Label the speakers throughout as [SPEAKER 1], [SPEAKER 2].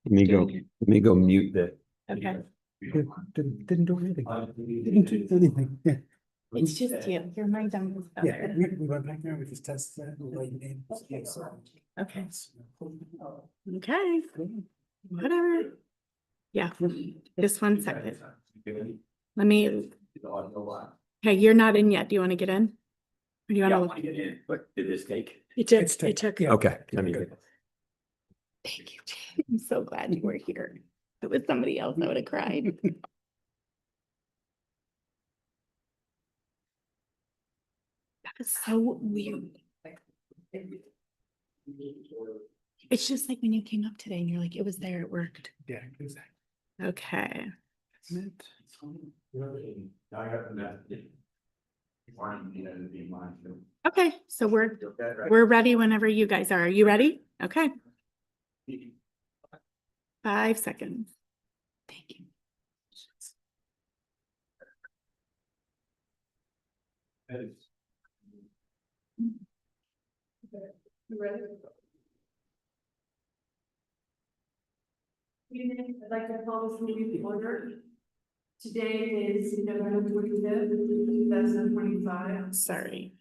[SPEAKER 1] Let me go mute the.
[SPEAKER 2] Okay.
[SPEAKER 3] Didn't do anything. Didn't do anything. Yeah.
[SPEAKER 2] It's just you. You're my youngest
[SPEAKER 3] Yeah,
[SPEAKER 2] brother.
[SPEAKER 3] we went back there, we just tested that.
[SPEAKER 2] Okay. Okay. Whatever. Yeah. Just 1 second. Let me. Hey, you're not in yet. Do you want to get in? Or do you want to?
[SPEAKER 1] Get in. What did this take?
[SPEAKER 2] It took.
[SPEAKER 3] It's
[SPEAKER 2] It took.
[SPEAKER 3] yeah.
[SPEAKER 1] Okay. Let me.
[SPEAKER 2] Thank you, Jay. I'm so glad you were here. If it was somebody else, I would have cried. That is so weird. It's just like when you came up today and you're like, it was there, it worked.
[SPEAKER 3] Yeah, exactly.
[SPEAKER 2] Okay. Okay, so we're ready whenever you guys are. Are you ready? Okay. 5 seconds. Thank you.
[SPEAKER 4] Evening, I'd like to call this meeting to order. Today is November 25th, 2025.
[SPEAKER 2] Sorry.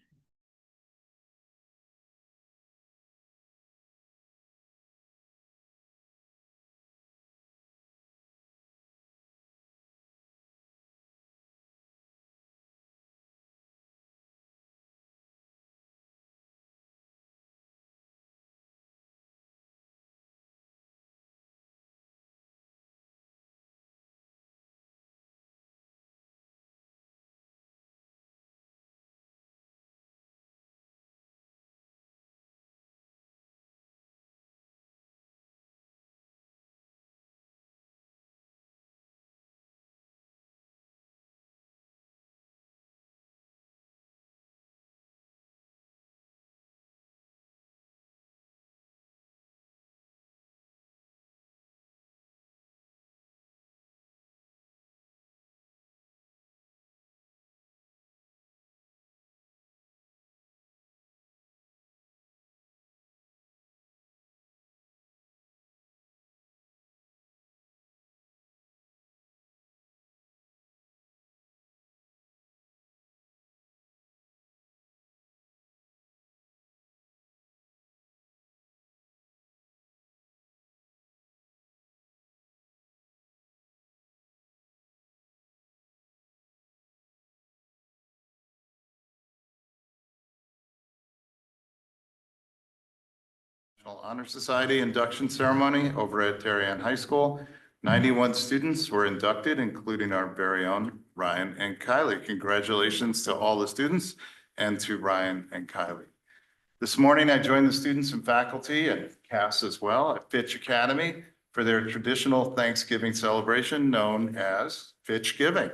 [SPEAKER 5] Honor Society induction ceremony over at Darien High School. 91 students were inducted, including our very own Ryan and Kylie. Congratulations to all the students and to Ryan and Kylie. This morning, I joined the students and faculty and cast as well at Fitch Academy for their traditional Thanksgiving celebration known as Fitch Giving.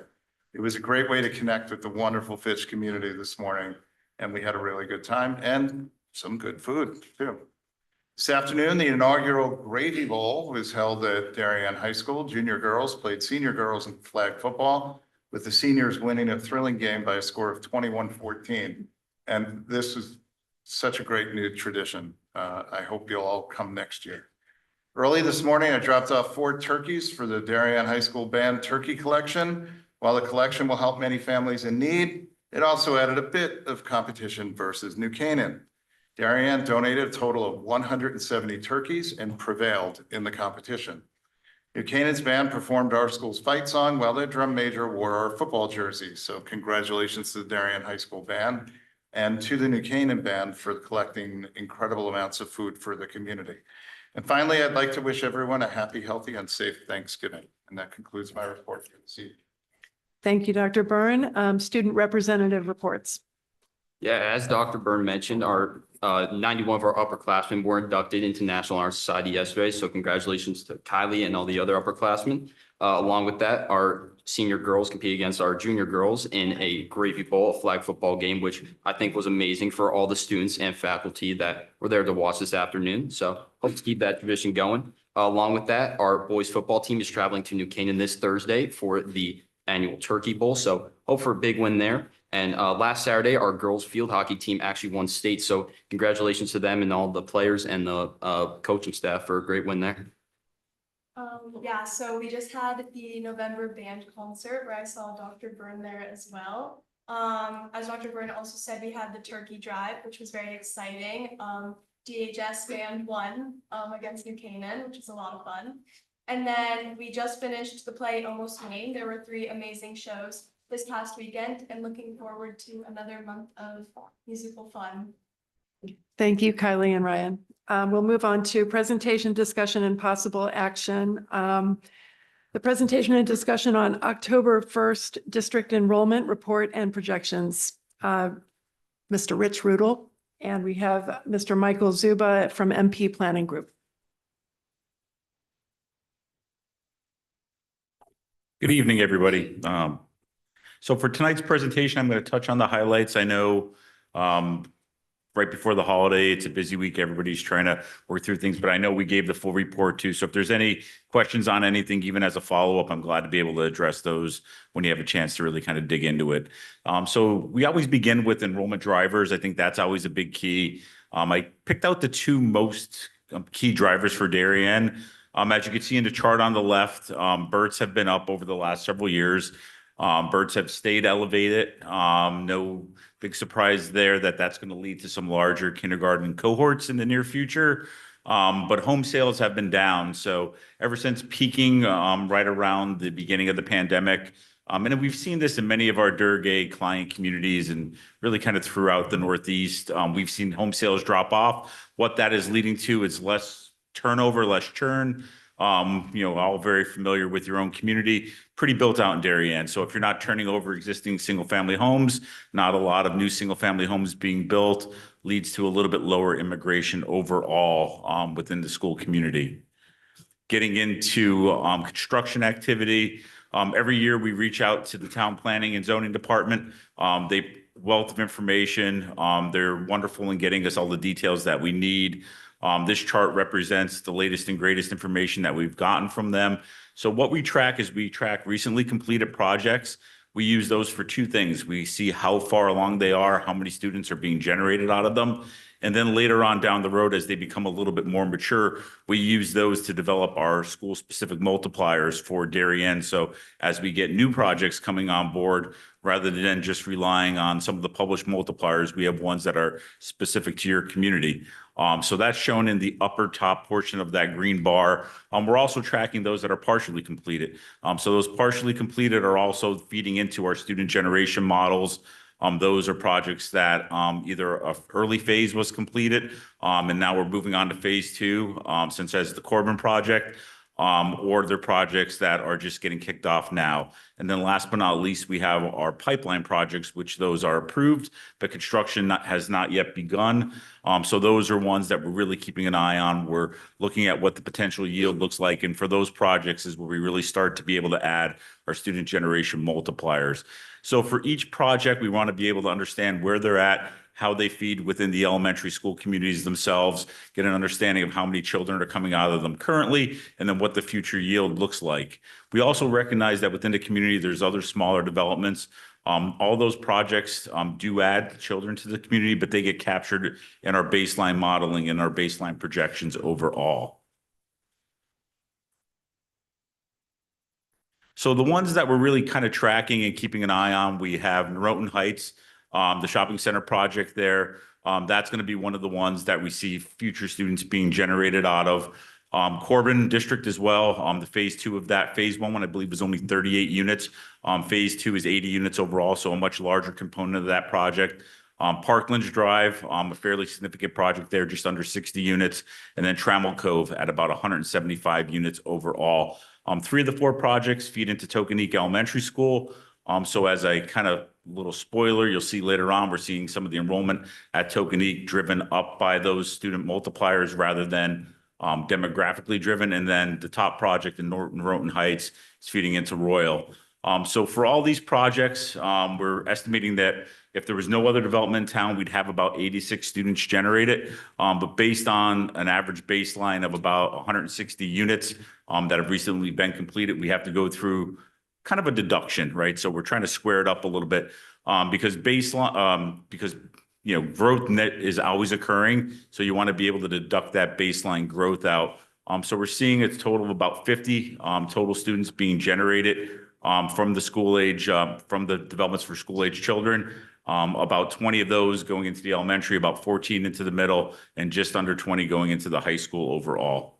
[SPEAKER 5] It was a great way to connect with the wonderful Fitch community this morning, and we had a really good time and some good food too. This afternoon, the inaugural Gravy Bowl was held at Darien High School. Junior girls played senior girls in flag football, with the seniors winning a thrilling game by a score of 21-14. And this is such a great new tradition. I hope you'll all come next year. Early this morning, I dropped off 4 turkeys for the Darien High School Band Turkey Collection. While the collection will help many families in need, it also added a bit of competition versus New Canaan. Darien donated a total of 170 turkeys and prevailed in the competition. New Canaan's band performed our school's fight song while their drum major wore our football jerseys. So congratulations to the Darien High School band and to the New Canaan band for collecting incredible amounts of food for the community. And finally, I'd like to wish everyone a happy, healthy, and safe Thanksgiving. And that concludes my report for this evening.
[SPEAKER 6] Thank you, Dr. Byrne. Student representative reports.
[SPEAKER 7] Yeah, as Dr. Byrne mentioned, our 91 of our upperclassmen were inducted into National Honor Society yesterday. So congratulations to Kylie and all the other upperclassmen. Along with that, our senior girls compete against our junior girls in a Gravy Bowl, a flag football game, which I think was amazing for all the students and faculty that were there to watch this afternoon. So hope to keep that tradition going. Along with that, our boys football team is traveling to New Canaan this Thursday for the annual Turkey Bowl. So hope for a big win there. And last Saturday, our girls field hockey team actually won state. So congratulations to them and all the players and the coaching staff for a great win there.
[SPEAKER 8] Yeah, so we just had the November band concert where I saw Dr. Byrne there as well. As Dr. Byrne also said, we had the turkey drive, which was very exciting. DHS band won against New Canaan, which is a lot of fun. And then we just finished the play Almost Maine. There were 3 amazing shows this past weekend, and looking forward to another month of musical fun.
[SPEAKER 6] Thank you, Kylie and Ryan. We'll move on to presentation, discussion, and possible action. The presentation and discussion on October 1st district enrollment report and projections. Mr. Rich Rudel, and we have Mr. Michael Zuba from MP Planning Group.
[SPEAKER 9] Good evening, everybody. So for tonight's presentation, I'm going to touch on the highlights. I know right before the holiday, it's a busy week. Everybody's trying to work through things, but I know we gave the full report too. So if there's any questions on anything, even as a follow-up, I'm glad to be able to address those when you have a chance to really kind of dig into it. So we always begin with enrollment drivers. I think that's always a big key. I picked out the 2 most key drivers for Darien. As you can see in the chart on the left, births have been up over the last several years. Births have stayed elevated. No big surprise there that that's going to lead to some larger kindergarten cohorts in the near future. But home sales have been down. So ever since peaking right around the beginning of the pandemic, and we've seen this in many of our Durgay client communities and really kind of throughout the Northeast, we've seen home sales drop off. What that is leading to is less turnover, less churn. All very familiar with your own community, pretty built out in Darien. So if you're not turning over existing single-family homes, not a lot of new single-family homes being built, leads to a little bit lower immigration overall within the school community. Getting into construction activity, every year we reach out to the town planning and zoning department. They wealth of information. They're wonderful in getting us all the details that we need. This chart represents the latest and greatest information that we've gotten from them. So what we track is we track recently completed projects. We use those for 2 things. We see how far along they are, how many students are being generated out of them. And then later on down the road, as they become a little bit more mature, we use those to develop our school-specific multipliers for Darien. So as we get new projects coming on board, rather than just relying on some of the published multipliers, we have ones that are specific to your community. So that's shown in the upper top portion of that green bar. We're also tracking those that are partially completed. So those partially completed are also feeding into our student generation models. Those are projects that either a early phase was completed, and now we're moving on to phase 2, since as the Corbin project, or they're projects that are just getting kicked off now. And then last but not least, we have our pipeline projects, which those are approved, but construction has not yet begun. So those are ones that we're really keeping an eye on. We're looking at what the potential yield looks like. And for those projects is where we really start to be able to add our student generation multipliers. So for each project, we want to be able to understand where they're at, how they feed within the elementary school communities themselves, get an understanding of how many children are coming out of them currently, and then what the future yield looks like. We also recognize that within the community, there's other smaller developments. All those projects do add children to the community, but they get captured in our baseline modeling and our baseline projections overall. So the ones that we're really kind of tracking and keeping an eye on, we have Norotan Heights, the shopping center project there. That's going to be one of the ones that we see future students being generated out of. Corbin District as well. The phase 2 of that, phase 1, I believe, was only 38 units. Phase 2 is 80 units overall, so a much larger component of that project. Parklands Drive, a fairly significant project there, just under 60 units. And then Trammell Cove at about 175 units overall. 3 of the 4 projects feed into Tokenique Elementary School. So as a kind of little spoiler, you'll see later on, we're seeing some of the enrollment at Tokenique driven up by those student multipliers rather than demographically driven. And then the top project in Norotan Heights is feeding into Royal. So for all these projects, we're estimating that if there was no other development in town, we'd have about 86 students generated. But based on an average baseline of about 160 units that have recently been completed, we have to go through kind of a deduction, right? So we're trying to square it up a little bit because baseline, growth net is always occurring. So you want to be able to deduct that baseline growth out So we're seeing a total of about 50 total students being generated from the school age, from the developments for school age children. About 20 of those going into the elementary, about 14 into the middle, and just under 20 going into the high school overall.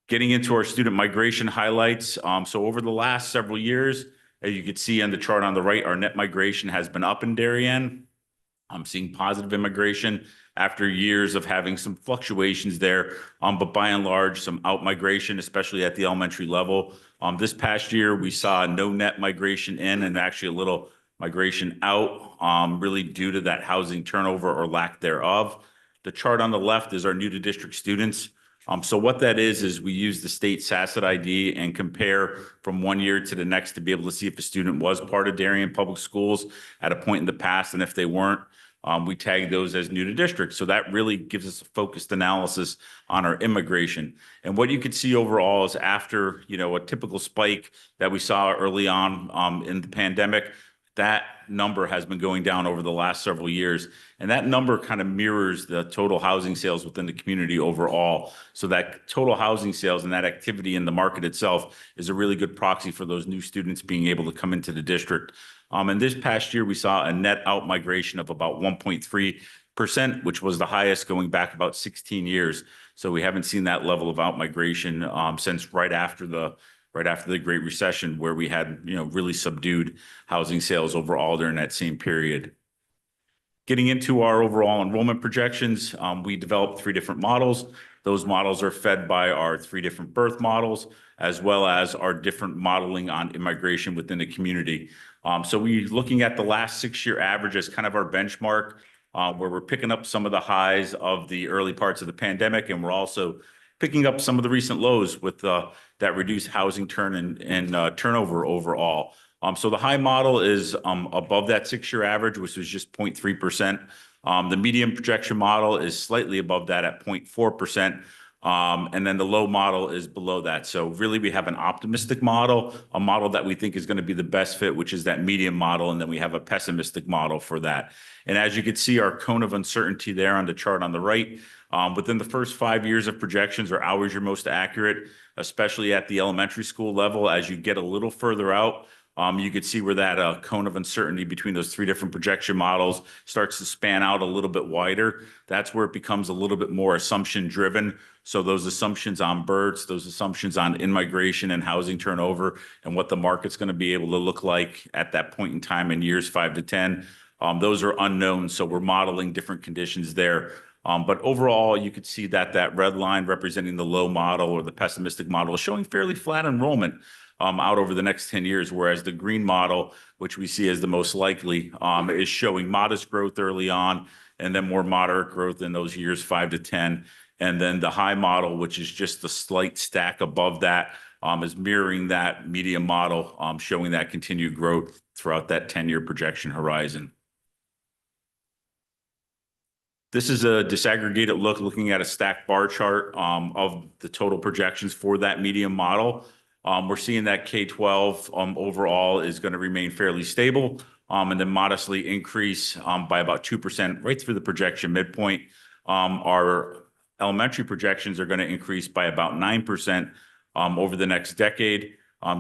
[SPEAKER 9] Getting into our student migration highlights. So over the last several years, as you can see on the chart on the right, our net migration has been up in Darien. I'm seeing positive immigration after years of having some fluctuations there, but by and large, some out migration, especially at the elementary level. This past year, we saw no net migration in and actually a little migration out, really due to that housing turnover or lack thereof. The chart on the left is our new to district students. So what that is we use the state SACIT ID and compare from one year to the next to be able to see if a student was part of Darien Public Schools at a point in the past, and if they weren't, we tag those as new to district. So that really gives us a focused analysis on our immigration. And what you can see overall is after, a typical spike that we saw early on in the pandemic, that number has been going down over the last several years. And that number kind of mirrors the total housing sales within the community overall. So that total housing sales and that activity in the market itself is a really good proxy for those new students being able to come into the district. And this past year, we saw a net out migration of about 1.3%, which was the highest going back about 16 years. So we haven't seen that level of out migration since right after the Great Recession, where we had, really subdued housing sales overall during that same period. Getting into our overall enrollment projections, we developed 3 different models. Those models are fed by our 3 different birth models, as well as our different modeling on immigration within the community. So we're looking at the last 6-year average as kind of our benchmark, where we're picking up some of the highs of the early parts of the pandemic, and we're also picking up some of the recent lows with that reduced housing turn and turnover overall. So the high model is above that 6-year average, which was just 0.3%. The medium projection model is slightly above that at 0.4%. And then the low model is below that. So really we have an optimistic model, a model that we think is going to be the best fit, which is that medium model. And then we have a pessimistic model for that. And as you can see, our cone of uncertainty there on the chart on the right, within the first 5 years of projections are always your most accurate, especially at the elementary school level. As you get a little further out, you could see where that cone of uncertainty between those 3 different projection models starts to span out a little bit wider. That's where it becomes a little bit more assumption driven. So those assumptions on births, those assumptions on in-migration and housing turnover, and what the market's going to be able to look like at that point in time in years 5 to 10, those are unknown. So we're modeling different conditions there. But overall, you could see that red line representing the low model or the pessimistic model is showing fairly flat enrollment out over the next 10 years, whereas the green model, which we see as the most likely, is showing modest growth early on and then more moderate growth in those years 5 to 10. And then the high model, which is just the slight stack above that, is mirroring that medium model, showing that continued growth throughout that 10-year projection horizon. This is a disaggregated look looking at a stacked bar chart of the total projections for that medium model. We're seeing that K-12 overall is going to remain fairly stable and then modestly increase by about 2% right through the projection midpoint. Our elementary projections are going to increase by about 9% over the next decade,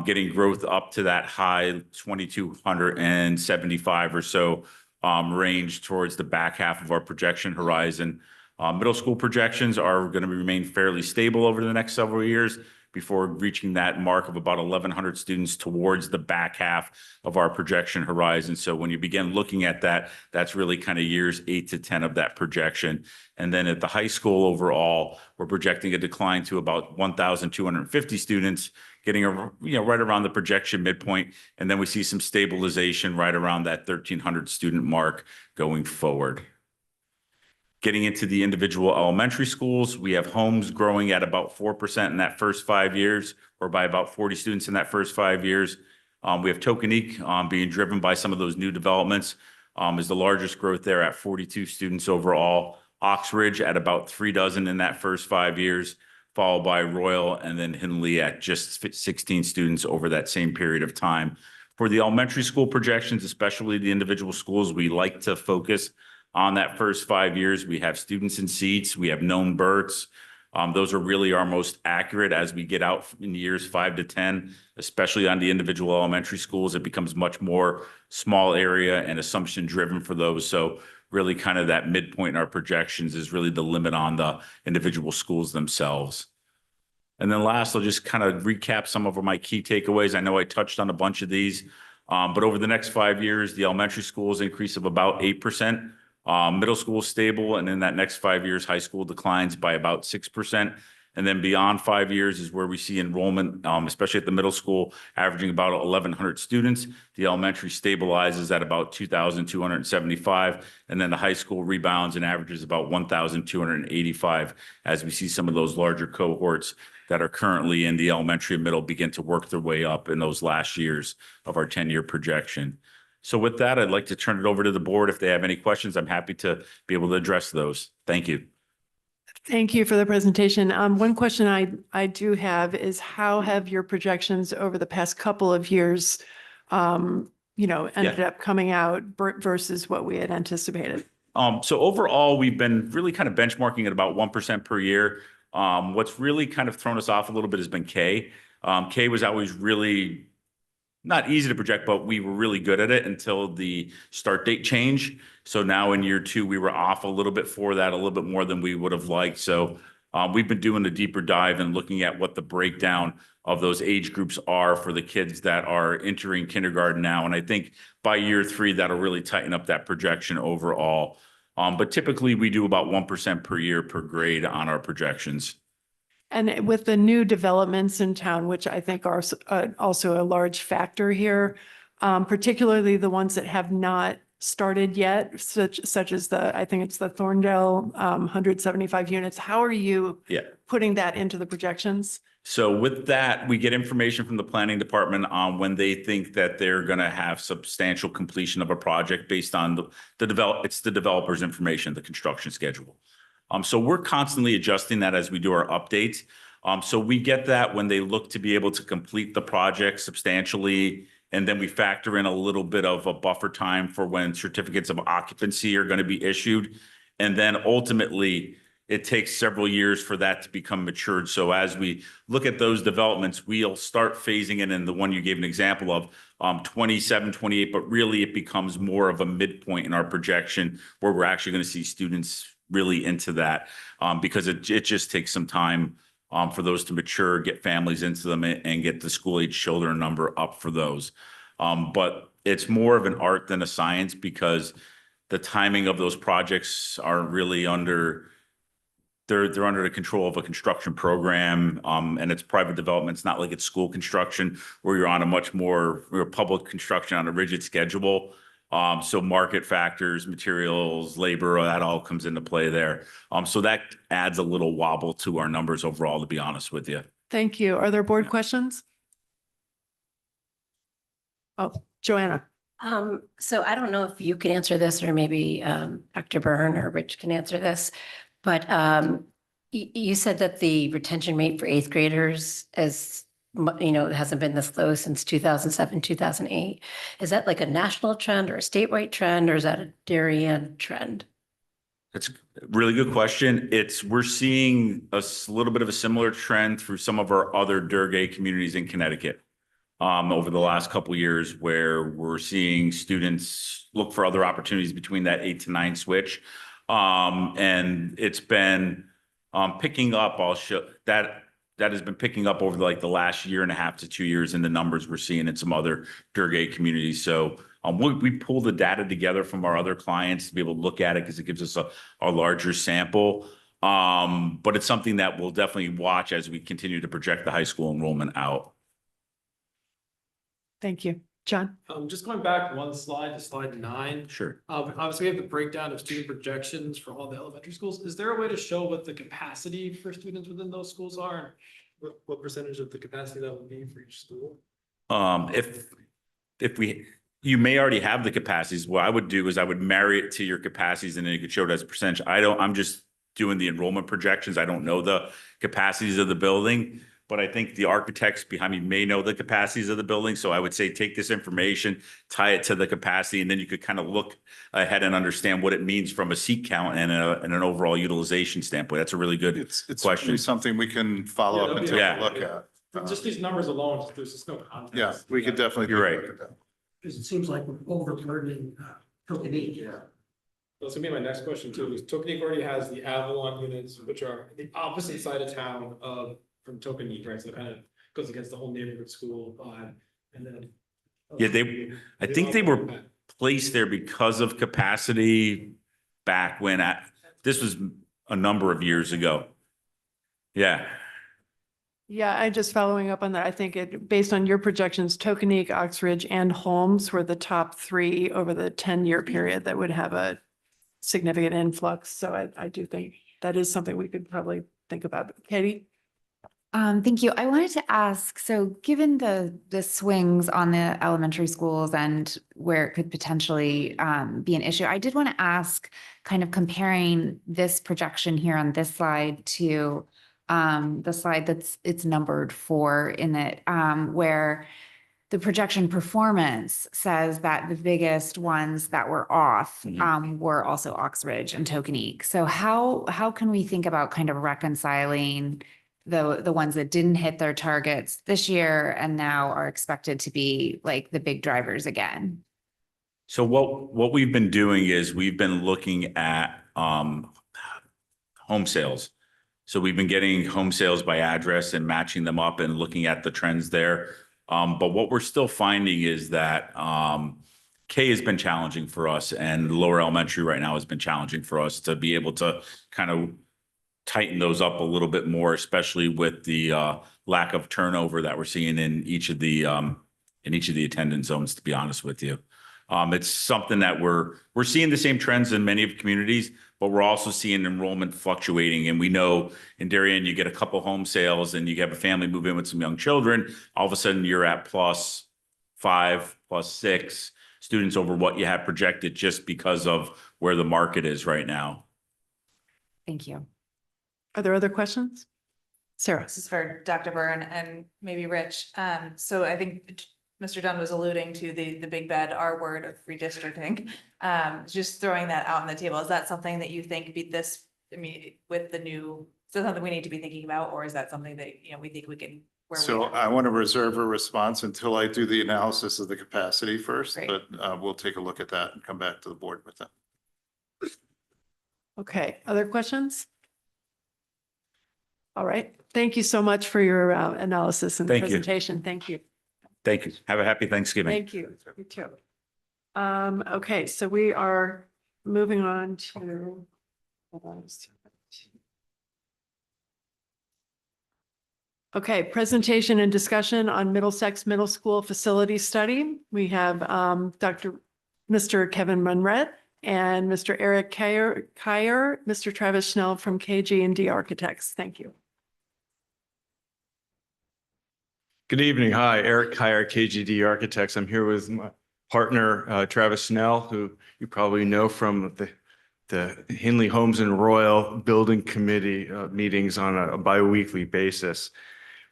[SPEAKER 9] getting growth up to that high 2,275 or so range towards the back half of our projection horizon. Middle school projections are going to remain fairly stable over the next several years before reaching that mark of about 1,100 students towards the back half of our projection horizon. So when you begin looking at that, that's really kind of years 8 to 10 of that projection. And then at the high school overall, we're projecting a decline to about 1,250 students, getting right around the projection midpoint. And then we see some stabilization right around that 1,300 student mark going forward. Getting into the individual elementary schools, we have homes growing at about 4% in that first 5 years, or by about 40 students in that first 5 years. We have Tokenique being driven by some of those new developments, is the largest growth there at 42 students overall. Oxridge at about 36 in that first 5 years, followed by Royal and then Hindley at just 16 students over that same period of time. For the elementary school projections, especially the individual schools, we like to focus on that first 5 years. We have students in seats, we have known births, Those are really our most accurate as we get out in years 5 to 10, especially on the individual elementary schools. It becomes much more small area and assumption driven for those. So really kind of that midpoint in our projections is really the limit on the individual schools themselves. And then last, I'll just kind of recap some of my key takeaways. I know I touched on a bunch of these, but over the next 5 years, the elementary schools increase of about 8%, middle school stable, and in that next 5 years, high school declines by about 6%. And then beyond 5 years is where we see enrollment, especially at the middle school, averaging about 1,100 students. The elementary stabilizes at about 2,275, and then the high school rebounds and averages about 1,285 as we see some of those larger cohorts that are currently in the elementary and middle begin to work their way up in those last years of our 10-year projection. So with that, I'd like to turn it over to the board. If they have any questions, I'm happy to be able to address those. Thank you.
[SPEAKER 6] Thank you for the presentation. One question I do have is how have your projections over the past couple of years, ended up coming out versus what we had anticipated?
[SPEAKER 9] So overall, we've been really kind of benchmarking at about 1% per year. What's really kind of thrown us off a little bit has been K. K was always really not easy to project, but we were really good at it until the start date change. So now in year 2, we were off a little bit for that, a little bit more than we would have liked. So we've been doing a deeper dive and looking at what the breakdown of those age groups are for the kids that are entering kindergarten now. And I think by year 3, that'll really tighten up that projection overall. But typically we do about 1% per year per grade on our projections.
[SPEAKER 6] And with the new developments in town, which I think are also a large factor here, particularly the ones that have not started yet, such as I think it's the Thorndale 175 units. How are you putting that into the projections?
[SPEAKER 9] So with that, we get information from the planning department on when they think that they're going to have substantial completion of a project based on the developer's information, the construction schedule. So we're constantly adjusting that as we do our updates. So we get that when they look to be able to complete the project substantially, and then we factor in a little bit of a buffer time for when certificates of occupancy are going to be issued. And then ultimately, it takes several years for that to become matured. So as we look at those developments, we'll start phasing it in the one you gave an example of 27, 28, but really it becomes more of a midpoint in our projection where we're actually going to see students really into that because it just takes some time for those to mature, get families into them and get the school age children number up for those. But it's more of an art than a science because the timing of those projects aren't really they're under the control of a construction program, and it's private development. It's not like it's school construction where you're on a much more public construction on a rigid schedule. So market factors, materials, labor, that all comes into play there. So that adds a little wobble to our numbers overall, to be honest with you.
[SPEAKER 6] Thank you. Are there board questions? Oh, Joanna.
[SPEAKER 10] So I don't know if you can answer this or maybe Dr. Byrne or Rich can answer this, but you said that the retention rate for 8th graders is, it hasn't been this low since 2007, 2008. Is that like a national trend or a statewide trend, or is that a Darien trend?
[SPEAKER 9] That's a really good question. We're seeing a little bit of a similar trend through some of our other Durgay communities in Connecticut over the last couple of years, where we're seeing students look for other opportunities between that 8 to 9 switch. And it's been picking up. I'll show that has been picking up over the last year and a half to 2 years in the numbers we're seeing in some other Durgay communities. So we pull the data together from our other clients to be able to look at it because it gives us a larger sample. But it's something that we'll definitely watch as we continue to project the high school enrollment out.
[SPEAKER 6] Thank you. John?
[SPEAKER 11] Just going back one slide to slide 9.
[SPEAKER 9] Sure.
[SPEAKER 11] Obviously, we have the breakdown of student projections for all the elementary schools. Is there a way to show what the capacity for students within those schools are? And what percentage of the capacity that would be for each school?
[SPEAKER 9] You may already have the capacities. What I would do is I would marry it to your capacities and then you could show it as a percentage. I'm just doing the enrollment projections. I don't know the capacities of the building, but I think the architects behind me may know the capacities of the building. So I would say take this information, tie it to the capacity, and then you could kind of look ahead and understand what it means from a seat count and an overall utilization standpoint. That's a really good
[SPEAKER 5] It's
[SPEAKER 9] question.
[SPEAKER 5] certainly something we can follow up and take
[SPEAKER 9] Yeah.
[SPEAKER 5] a look at.
[SPEAKER 11] Just these numbers alone, there's just no context.
[SPEAKER 5] Yeah, we could definitely.
[SPEAKER 9] You're
[SPEAKER 5] take a
[SPEAKER 9] right.
[SPEAKER 5] look at that.
[SPEAKER 3] Because it seems like we're overburdening Tokenie.
[SPEAKER 11] Yeah. That's gonna be my next question too, is Tokenique already has the Avalon units, which are the opposite side of town of, from Tokenique, right? So it kind of goes against the whole neighborhood school vibe, and then.
[SPEAKER 9] Yeah, I think they were placed there because of capacity back when this was a number of years ago. Yeah.
[SPEAKER 6] Yeah, I just following up on that. I think based on your projections, Tokenique, Oxbridge and Holmes were the top three over the 10-year period that would have a significant influx. So I do think that is something we could probably think about. Katie?
[SPEAKER 12] Thank you. I wanted to ask, so given the swings on the elementary schools and where it could potentially be an issue, I did want to ask, kind of comparing this projection here on this slide to the slide it's numbered 4 in it, where the projection performance says that the biggest ones that were off were also Oxbridge and Tokenique. So how can we think about kind of reconciling the ones that didn't hit their targets this year and now are expected to be like the big drivers again?
[SPEAKER 9] So what we've been doing is we've been looking at home sales. So we've been getting home sales by address and matching them up and looking at the trends there. But what we're still finding is that K has been challenging for us, and lower elementary right now has been challenging for us to be able to kind of tighten those up a little bit more, especially with the lack of turnover that we're seeing in each of the attendance zones, to be honest with you. It's something that we're seeing the same trends in many of communities, but we're also seeing enrollment fluctuating. And we know in Darien, you get a couple home sales and you have a family move in with some young children. All of a sudden you're at +5, +6 students over what you had projected just because of where the market is right now.
[SPEAKER 12] Thank you.
[SPEAKER 6] Are there other questions? Sarah?
[SPEAKER 13] This is for Dr. Byrne and maybe Rich. So I think Mr. Dunn was alluding to the big bad R word of redistricting. Just throwing that out on the table. Is that something that you think with the new, is that something we need to be thinking about, or is that something that, we think we can?
[SPEAKER 5] So I want to reserve a response until I do the analysis of the capacity first,
[SPEAKER 13] Great.
[SPEAKER 5] but we'll take a look at that and come back to the board with that.
[SPEAKER 6] Okay, other questions? All right, thank you so much for your analysis and
[SPEAKER 9] Thank you.
[SPEAKER 6] presentation. Thank you.
[SPEAKER 9] Thank you. Have a happy Thanksgiving.
[SPEAKER 6] Thank you. You too. Okay, so we are moving on to. Okay, presentation and discussion on Middlesex Middle School facility study. We have Mr. Kevin Munret and Mr. Eric Kyer, Mr. Travis Schnell from KG&D Architects. Thank you.
[SPEAKER 14] Good evening. Hi, Eric Kyer, KGD Architects. I'm here with my partner, Travis Snell, who you probably know from the Hindley Homes and Royal Building Committee meetings on a bi-weekly basis.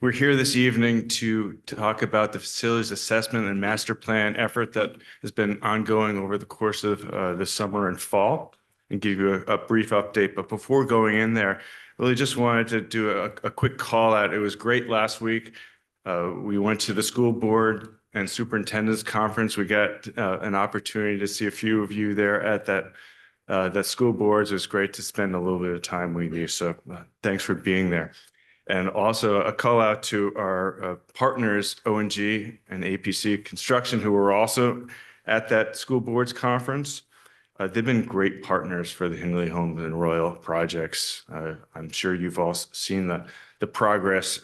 [SPEAKER 14] We're here this evening to talk about the facilities assessment and master plan effort that has been ongoing over the course of the summer and fall, and give you a brief update. But before going in there, really just wanted to do a quick call out. It was great last week. We went to the school board and superintendent's conference. We got an opportunity to see a few of you there at that school boards. It was great to spend a little bit of time with you. So thanks for being there. And also a call out to our partners, ONG and APC Construction, who were also at that school boards conference. They've been great partners for the Hindley Homes and Royal projects. I'm sure you've all seen the progress,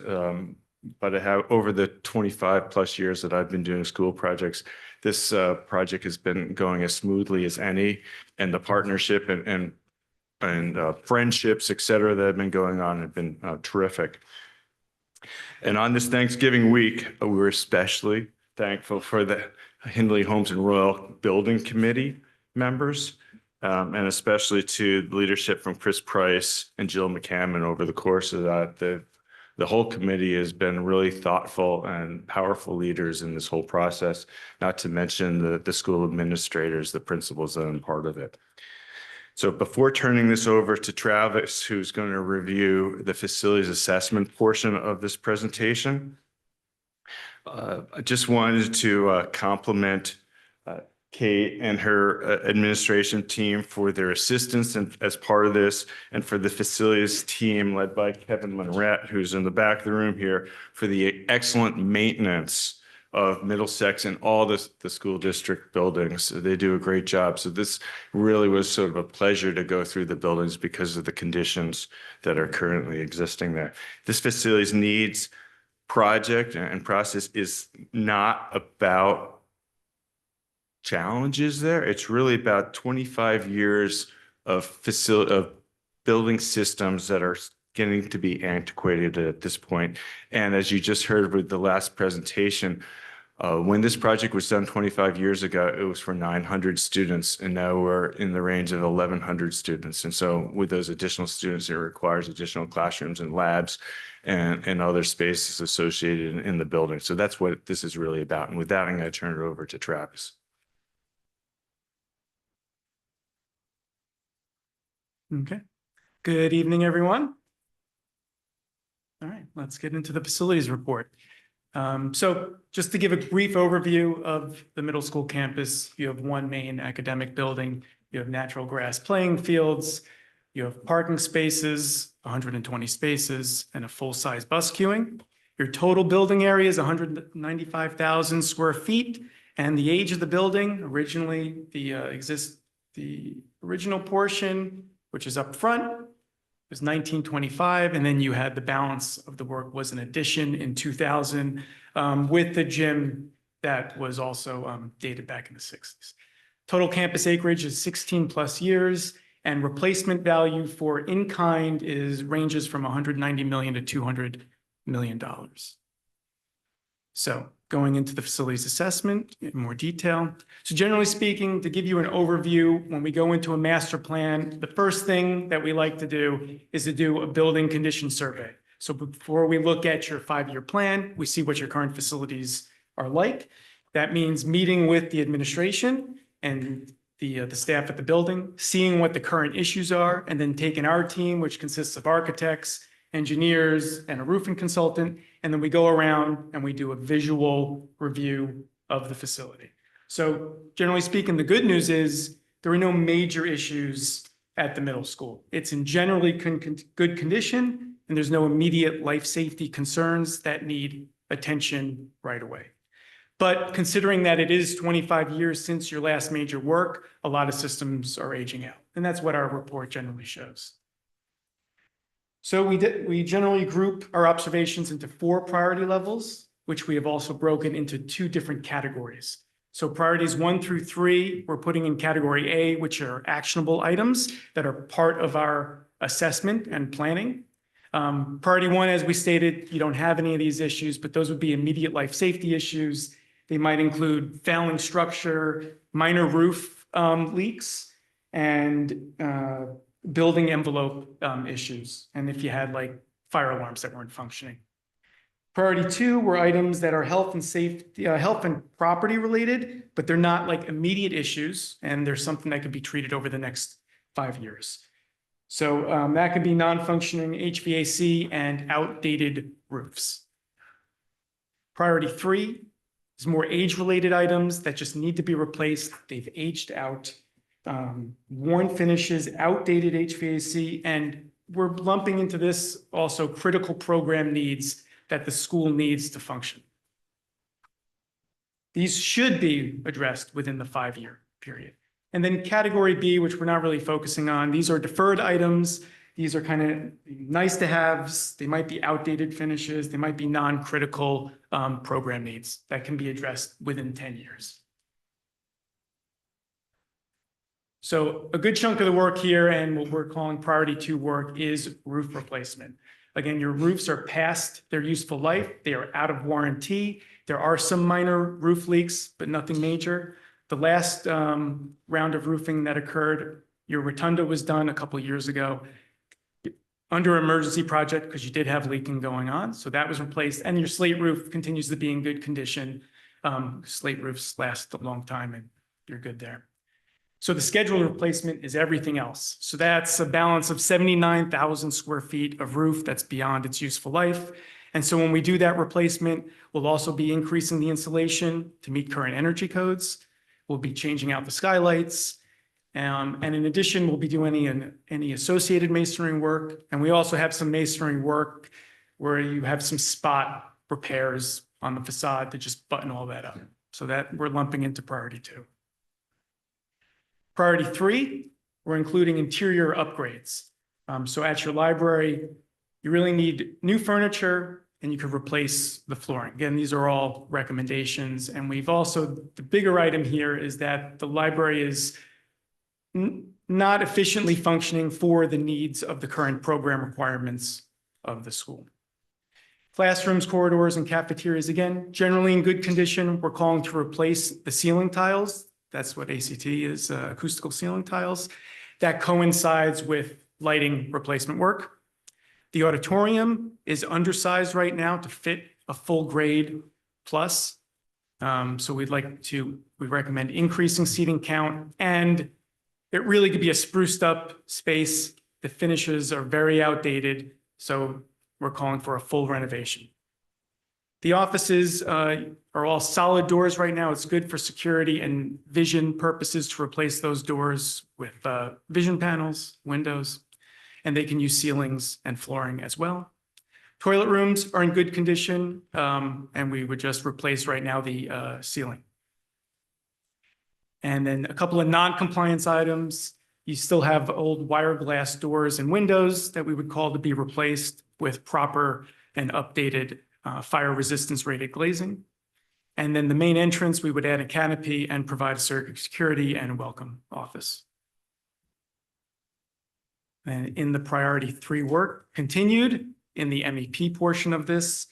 [SPEAKER 14] but I have over the 25 plus years that I've been doing school projects, this project has been going as smoothly as any, and the partnership and friendships, et cetera, that have been going on have been terrific. And on this Thanksgiving week, we're especially thankful for the Hindley Homes and Royal Building Committee members, and especially to the leadership from Chris Price and Jill McCammon over the course of that. the whole committee has been really thoughtful and powerful leaders in this whole process, not to mention the school administrators, the principals that are part of it. So before turning this over to Travis, who's going to review the facilities assessment portion of this presentation, I just wanted to compliment Kate and her administration team for their assistance and as part of this, and for the facilities team led by Kevin Monrette, who's in the back of the room here, for the excellent maintenance of Middlesex and all the school district buildings. They do a great job. So this really was sort of a pleasure to go through the buildings because of the conditions that are currently existing there. This facilities needs project and process is not about challenges there. It's really about 25 years of building systems that are getting to be antiquated at this point. And as you just heard with the last presentation, when this project was done 25 years ago, it was for 900 students, and now we're in the range of 1,100 students. And so with those additional students, it requires additional classrooms and labs and other spaces associated in the building. So that's what this is really about. And with that, I'm going to turn it over to Travis.
[SPEAKER 3] Okay. Good evening, everyone. All right, let's get into the facilities report. So just to give a brief overview of the middle school campus, you have one main academic building, you have natural grass playing fields, you have parking spaces, 120 spaces, and a full-size bus queuing. Your total building area is 195,000 square feet, and the age of the building, originally the original portion, which is up front, was 1925, and then you had the balance of the work was an addition in 2000 with the gym that was also dated back in the 60s. Total campus acreage is 16 plus years, and replacement value for in-kind ranges from 190 million to $200 million. So going into the facilities assessment in more detail. So generally speaking, to give you an overview, when we go into a master plan, the first thing that we like to do is to do a building condition survey. So before we look at your 5-year plan, we see what your current facilities are like. That means meeting with the administration and the staff at the building, seeing what the current issues are, and then taking our team, which consists of architects, engineers, and a roofing consultant, and then we go around and we do a visual review of the facility. So generally speaking, the good news is there are no major issues at the middle school. It's in generally good condition, and there's no immediate life safety concerns that need attention right away. But considering that it is 25 years since your last major work, a lot of systems are aging out, and that's what our report generally shows. So we generally group our observations into 4 priority levels, which we have also broken into 2 different categories. So priorities 1 through 3, we're putting in category A, which are actionable items that are part of our assessment and planning. Priority 1, as we stated, you don't have any of these issues, but those would be immediate life safety issues. They might include failing structure, minor roof leaks, and building envelope issues, and if you had like fire alarms that weren't functioning. Priority 2 were items that are health and safety, health and property related, but they're not like immediate issues, and there's something that could be treated over the next 5 years. So that could be non-functioning HVAC and outdated roofs. Priority 3 is more age-related items that just need to be replaced. They've aged out. Worn finishes, outdated HVAC, and we're lumping into this also critical program needs that the school needs to function. These should be addressed within the 5-year period. And then category B, which we're not really focusing on, these are deferred items. These are kind of nice to haves. They might be outdated finishes. They might be non-critical program needs that can be addressed within 10 years. So a good chunk of the work here, and what we're calling priority 2 work, is roof replacement. Again, your roofs are past their useful life. They are out of warranty. There are some minor roof leaks, but nothing major. The last round of roofing that occurred, your rotunda was done a couple of years ago. under emergency project because you did have leaking going on. So that was replaced, and your slate roof continues to be in good condition. Slate roofs last a long time and you're good there. So the scheduled replacement is everything else. So that's a balance of 79,000 square feet of roof that's beyond its useful life. And so when we do that replacement, we'll also be increasing the insulation to meet current energy codes. We'll be changing out the skylights. And in addition, we'll be doing any associated masonry work. And we also have some masonry work where you have some spot repairs on the facade to just button all that up. So that we're lumping into priority 2. Priority 3, we're including interior upgrades. So at your library, you really need new furniture and you could replace the flooring. Again, these are all recommendations. And we've also, the bigger item here is that the library is not efficiently functioning for the needs of the current program requirements of the school. Classrooms, corridors, and cafeterias, again, generally in good condition. We're calling to replace the ceiling tiles. That's what ACT is, acoustical ceiling tiles. That coincides with lighting replacement work. The auditorium is undersized right now to fit a full grade plus. So we recommend increasing seating count, and it really could be a spruced up space. The finishes are very outdated, so we're calling for a full renovation. The offices are all solid doors right now. It's good for security and vision purposes to replace those doors with vision panels, windows, and they can use ceilings and flooring as well. Toilet rooms are in good condition, and we would just replace right now the ceiling. And then a couple of non-compliance items. You still have old wire glass doors and windows that we would call to be replaced with proper and updated fire resistance rated glazing. And then the main entrance, we would add a canopy and provide security and a welcome office. And in the priority 3 work continued in the MEP portion of this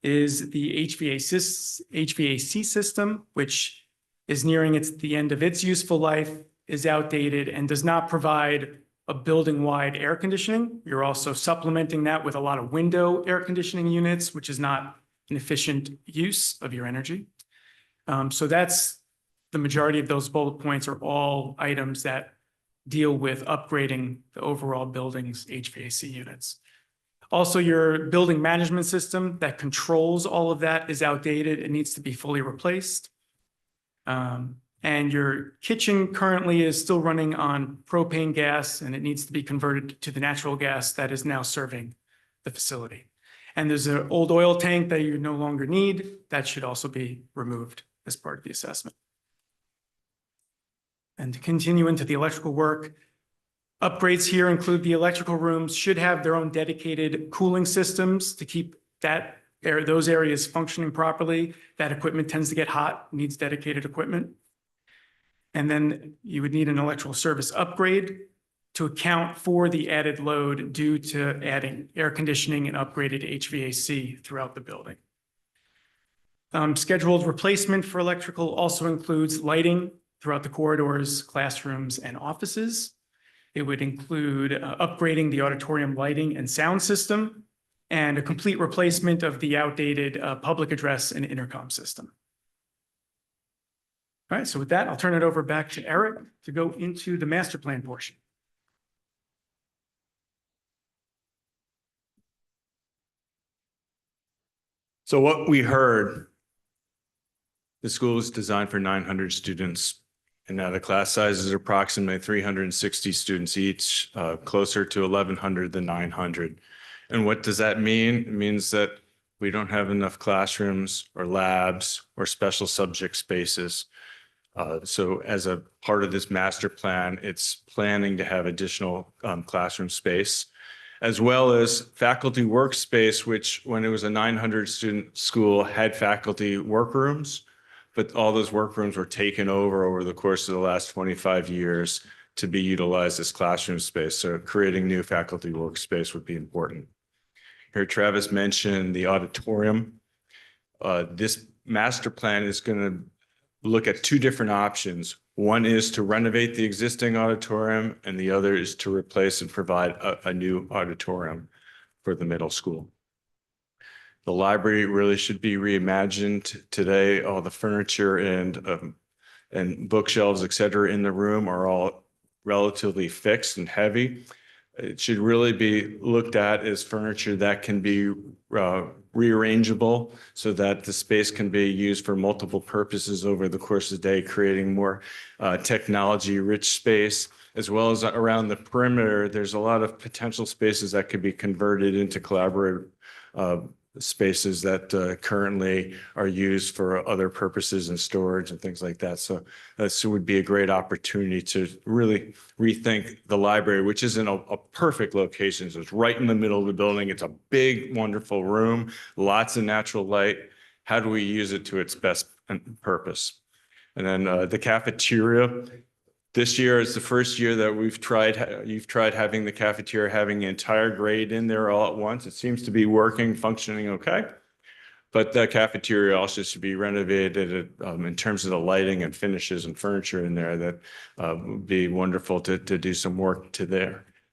[SPEAKER 3] is the HVAC system, which is nearing the end of its useful life, is outdated, and does not provide a building-wide air conditioning. You're also supplementing that with a lot of window air conditioning units, which is not an efficient use of your energy. So that's the majority of those bullet points are all items that deal with upgrading the overall building's HVAC units. Also, your building management system that controls all of that is outdated. It needs to be fully replaced. And your kitchen currently is still running on propane gas, and it needs to be converted to the natural gas that is now serving the facility. And there's an old oil tank that you no longer need. That should also be removed as part of the assessment. And to continue into the electrical work, upgrades here include the electrical rooms should have their own dedicated cooling systems to keep those areas functioning properly. That equipment tends to get hot, needs dedicated equipment. And then you would need an electrical service upgrade to account for the added load due to adding air conditioning and upgraded HVAC throughout the building. Scheduled replacement for electrical also includes lighting throughout the corridors, classrooms, and offices. It would include upgrading the auditorium lighting and sound system and a complete replacement of the outdated public address and intercom system. All right, so with that, I'll turn it over back to Eric to go into the master plan portion.
[SPEAKER 14] So what we heard, the school is designed for 900 students, and now the class size is approximately 360 students each, closer to 1,100 than 900. And what does that mean? It means that we don't have enough classrooms or labs or special subject spaces. So as a part of this master plan, it's planning to have additional classroom space, as well as faculty workspace, which when it was a 900 student school had faculty workrooms, but all those workrooms were taken over the course of the last 25 years to be utilized as classroom space. So creating new faculty workspace would be important. Here, Travis mentioned the auditorium. This master plan is going to look at two different options. One is to renovate the existing auditorium, and the other is to replace and provide a new auditorium for the middle school. The library really should be reimagined today. All the furniture and bookshelves, et cetera, in the room are all relatively fixed and heavy. It should really be looked at as furniture that can be rearrangeable so that the space can be used for multiple purposes over the course of the day, creating more technology-rich space, as well as around the perimeter. There's a lot of potential spaces that could be converted into collaborative spaces that currently are used for other purposes and storage and things like that. So this would be a great opportunity to really rethink the library, which is in a perfect location. So it's right in the middle of the building. It's a big, wonderful room, lots of natural light. How do we use it to its best purpose? And then the cafeteria. This year is the first year that you've tried having the cafeteria, having the entire grade in there all at once. It seems to be working, functioning okay. But the cafeteria also should be renovated in terms of the lighting and finishes and furniture in there. That would be wonderful to do some work to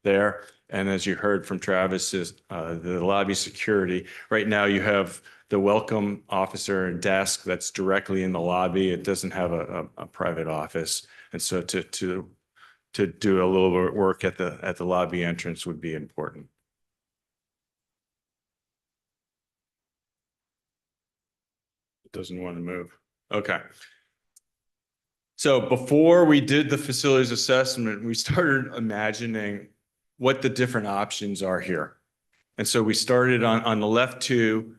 [SPEAKER 14] there. And as you heard from Travis, is the lobby security. Right now you have the welcome officer and desk that's directly in the lobby. It doesn't have a private office. And so to do a little bit of work at the lobby entrance would be important. It doesn't want to move. Okay. So before we did the facilities assessment, we started imagining what the different options are here. And so we started on the left two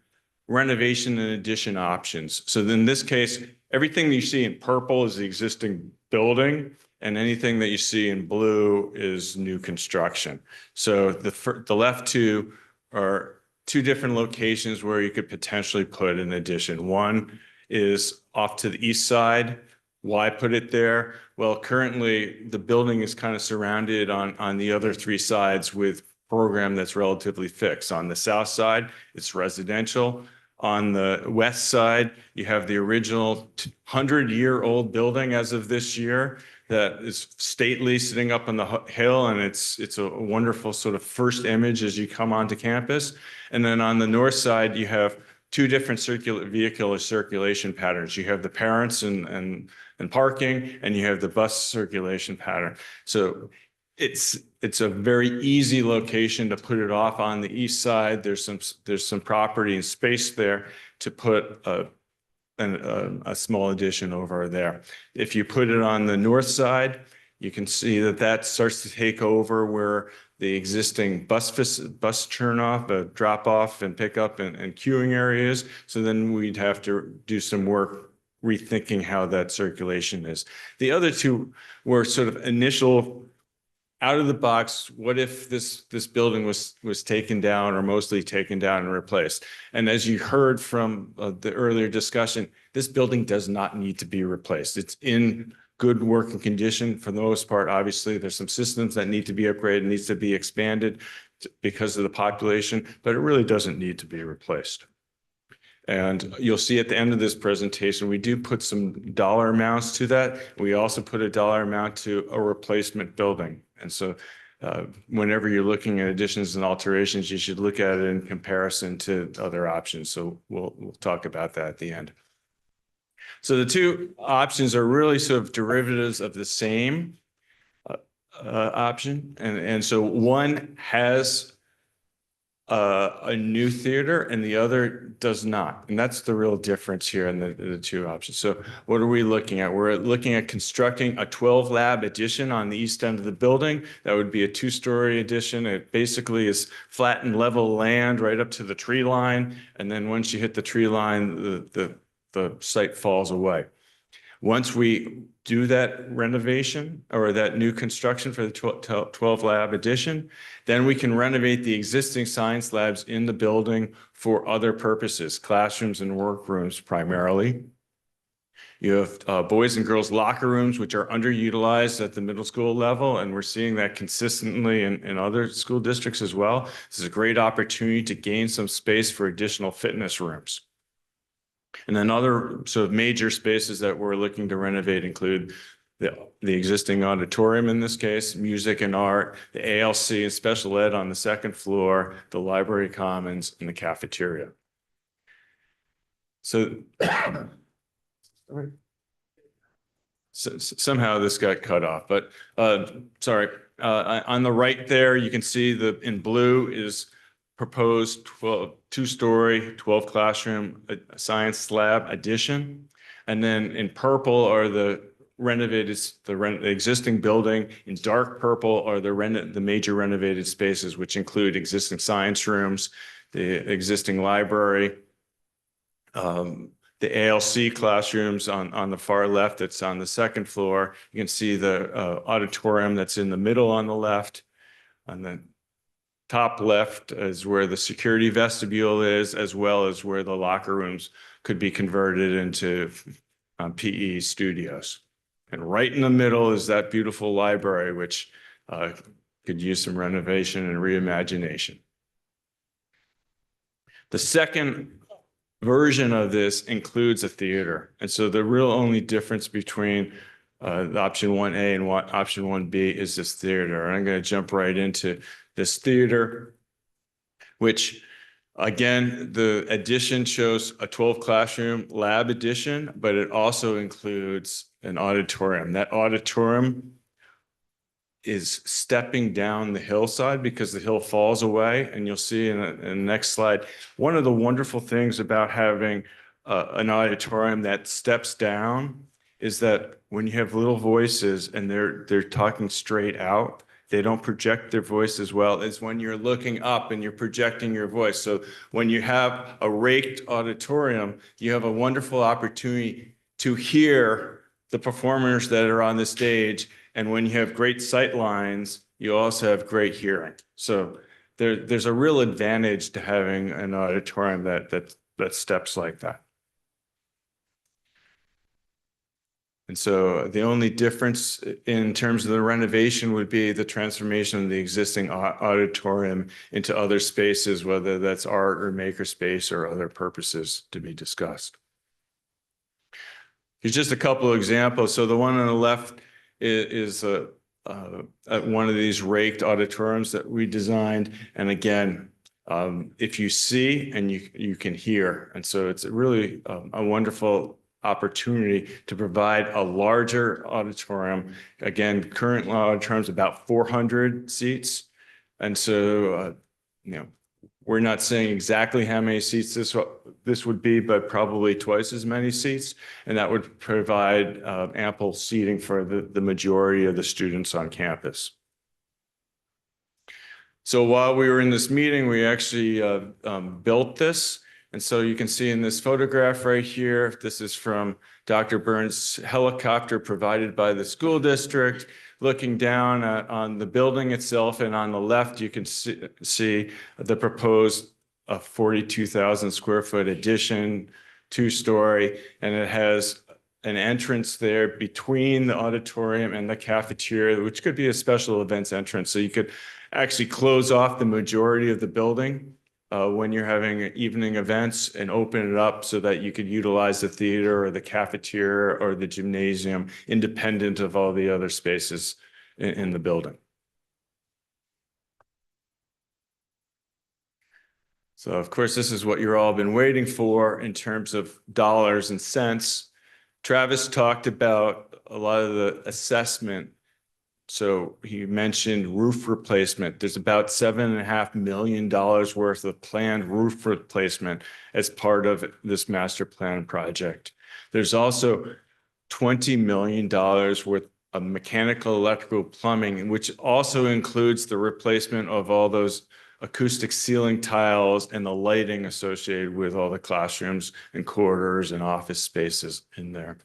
[SPEAKER 14] renovation and addition options. So in this case, everything that you see in purple is the existing building, and anything that you see in blue is new construction. So the left two are two different locations where you could potentially put an addition. One is off to the east side. Why put it there? Well, currently the building is kind of surrounded on the other three sides with program that's relatively fixed. On the south side, it's residential. On the west side, you have the original 100-year-old building as of this year that is stately, sitting up on the hill, and it's a wonderful sort of first image as you come onto campus. And then on the north side, you have two different vehicular circulation patterns. You have the parents and parking, and you have the bus circulation pattern. So it's a very easy location to put it off on the east side. There's some property and space there to put a small addition over there. If you put it on the north side, you can see that starts to take over where the existing bus turn off, drop off and pick up and queuing areas. So then we'd have to do some work rethinking how that circulation is. The other two were sort of initial out of the box. What if this building was taken down or mostly taken down and replaced? And as you heard from the earlier discussion, this building does not need to be replaced. It's in good working condition for the most part. Obviously, there's some systems that need to be upgraded, needs to be expanded because of the population, but it really doesn't need to be replaced. And you'll see at the end of this presentation, we do put some dollar amounts to that. We also put a dollar amount to a replacement building. And so whenever you're looking at additions and alterations, you should look at it in comparison to other options. So we'll talk about that at the end. So the two options are really sort of derivatives of the same option. And so one has a new theater and the other does not. And that's the real difference here in the two options. So what are we looking at? We're looking at constructing a 12 lab addition on the east end of the building. That would be a 2-story addition. It basically is flat and level land right up to the tree line. And then once you hit the tree line, the site falls away. Once we do that renovation or that new construction for the 12 lab addition, then we can renovate the existing science labs in the building for other purposes, classrooms and workrooms primarily. You have boys and girls locker rooms, which are underutilized at the middle school level, and we're seeing that consistently in other school districts as well. This is a great opportunity to gain some space for additional fitness rooms. And then other sort of major spaces that we're looking to renovate include the existing auditorium in this case, music and art, the ALC and special ed on the second floor, the library commons, and the cafeteria. So, somehow this got cut off, but sorry. On the right there, you can see in blue is proposed 2-story, 12 classroom science lab addition. And then in purple are the existing building. In dark purple are the major renovated spaces, which include existing science rooms, the existing library, the ALC classrooms on the far left, that's on the second floor. You can see the auditorium that's in the middle on the left. On the top left is where the security vestibule is, as well as where the locker rooms could be converted into PE studios. And right in the middle is that beautiful library, which could use some renovation and reimagination. The second version of this includes a theater. And so the real only difference between the option 1A and option 1B is this theater. And I'm going to jump right into this theater, which again, the addition shows a 12 classroom lab addition, but it also includes an auditorium. That auditorium is stepping down the hillside because the hill falls away. And you'll see in the next slide, one of the wonderful things about having an auditorium that steps down is that when you have little voices and they're talking straight out, they don't project their voice as well as when you're looking up and you're projecting your voice. So when you have a raked auditorium, you have a wonderful opportunity to hear the performers that are on the stage. And when you have great sight lines, you also have great hearing. So there's a real advantage to having an auditorium that steps like that. And so the only difference in terms of the renovation would be the transformation of the existing auditorium into other spaces, whether that's art or makerspace or other purposes to be discussed. Here's just a couple of examples. So the one on the left is one of these raked auditoriums that we designed. And again, if you see and you can hear. And so it's really a wonderful opportunity to provide a larger auditorium. Again, current auditorium is about 400 seats. And so, we're not saying exactly how many seats this would be, but probably twice as many seats. And that would provide ample seating for the majority of the students on campus. So while we were in this meeting, we actually built this. And so you can see in this photograph right here, this is from Dr. Burns' helicopter provided by the school district, looking down on the building itself. And on the left, you can see the proposed 42,000 square foot addition, 2-story, and it has an entrance there between the auditorium and the cafeteria, which could be a special events entrance. So you could actually close off the majority of the building when you're having evening events and open it up so that you could utilize the theater or the cafeteria or the gymnasium independent of all the other spaces in the building. So of course, this is what you've all been waiting for in terms of dollars and cents. Travis talked about a lot of the assessment. So he mentioned roof replacement. There's about $7.5 million worth of planned roof replacement as part of this master plan project. There's also $20 million worth of mechanical, electrical, plumbing, which also includes the replacement of all those acoustic ceiling tiles and the lighting associated with all the classrooms and corridors and office spaces in there.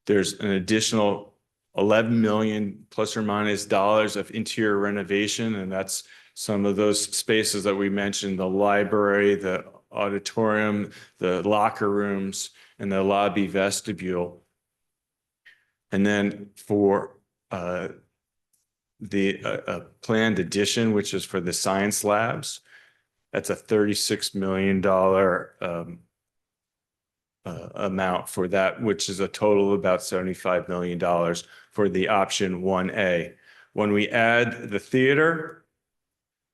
[SPEAKER 14] There's an additional 11 million plus or minus dollars of interior renovation. And that's some of those spaces that we mentioned, the library, the auditorium, the locker rooms, and the lobby vestibule. And then for the planned addition, which is for the science labs, that's a $36 million amount for that, which is a total of about $75 million for the option 1A. When we add the theater,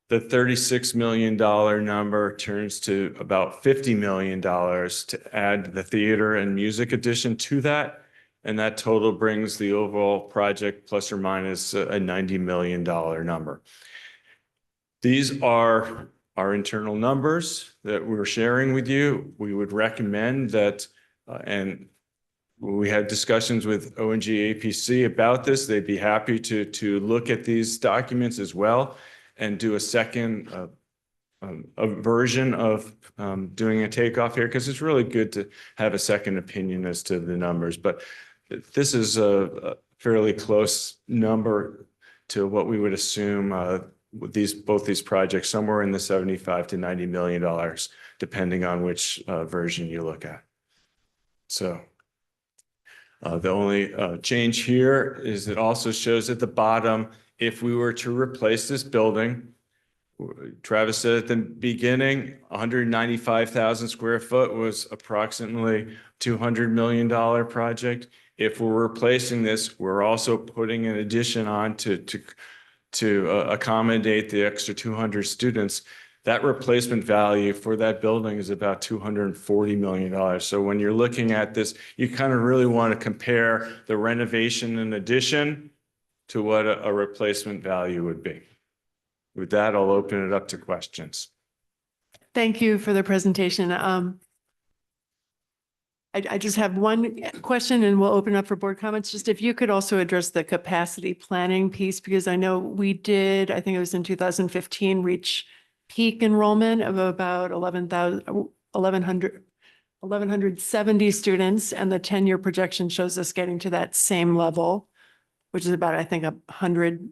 [SPEAKER 14] the $36 million number turns to about $50 million to add the theater and music addition to that. And that total brings the overall project plus or minus a $90 million number. These are our internal numbers that we're sharing with you. We would recommend that, and we had discussions with ONG APC about this. They'd be happy to look at these documents as well and do a second a version of doing a takeoff here, because it's really good to have a second opinion as to the numbers. But this is a fairly close number to what we would assume with both these projects, somewhere in the $75 to $90 million, depending on which version you look at. So the only change here is it also shows at the bottom, if we were to replace this building, Travis said at the beginning, 195,000 square foot was approximately $200 million project. If we're replacing this, we're also putting an addition on to accommodate the extra 200 students. That replacement value for that building is about $240 million. So when you're looking at this, you kind of really want to compare the renovation and addition to what a replacement value would be. With that, I'll open it up to questions.
[SPEAKER 6] Thank you for the presentation. I just have one question and we'll open up for board comments. Just if you could also address the capacity planning piece, because I know we did, I think it was in 2015, reach peak enrollment of about 1,170 students, and the 10-year projection shows us getting to that same level, which is about, I think, 100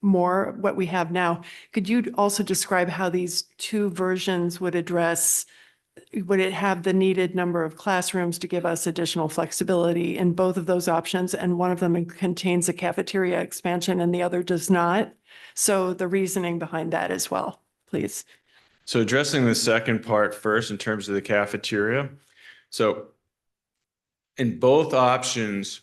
[SPEAKER 6] more what we have now. Could you also describe how these two versions would address, would it have the needed number of classrooms to give us additional flexibility in both of those options? And one of them contains a cafeteria expansion and the other does not. So the reasoning behind that as well, please.
[SPEAKER 14] So addressing the second part first in terms of the cafeteria. So in both options,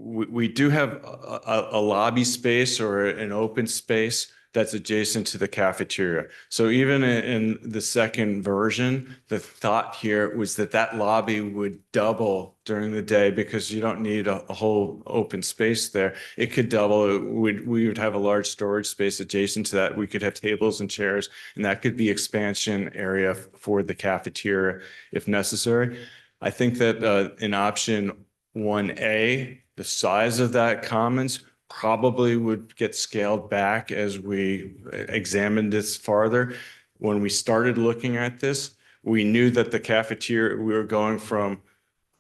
[SPEAKER 14] we do have a lobby space or an open space that's adjacent to the cafeteria. So even in the second version, the thought here was that that lobby would double during the day because you don't need a whole open space there. It could double. We would have a large storage space adjacent to that. We could have tables and chairs, and that could be expansion area for the cafeteria if necessary. I think that in option 1A, the size of that commons probably would get scaled back as we examined this farther. When we started looking at this, we knew that the cafeteria, we were going from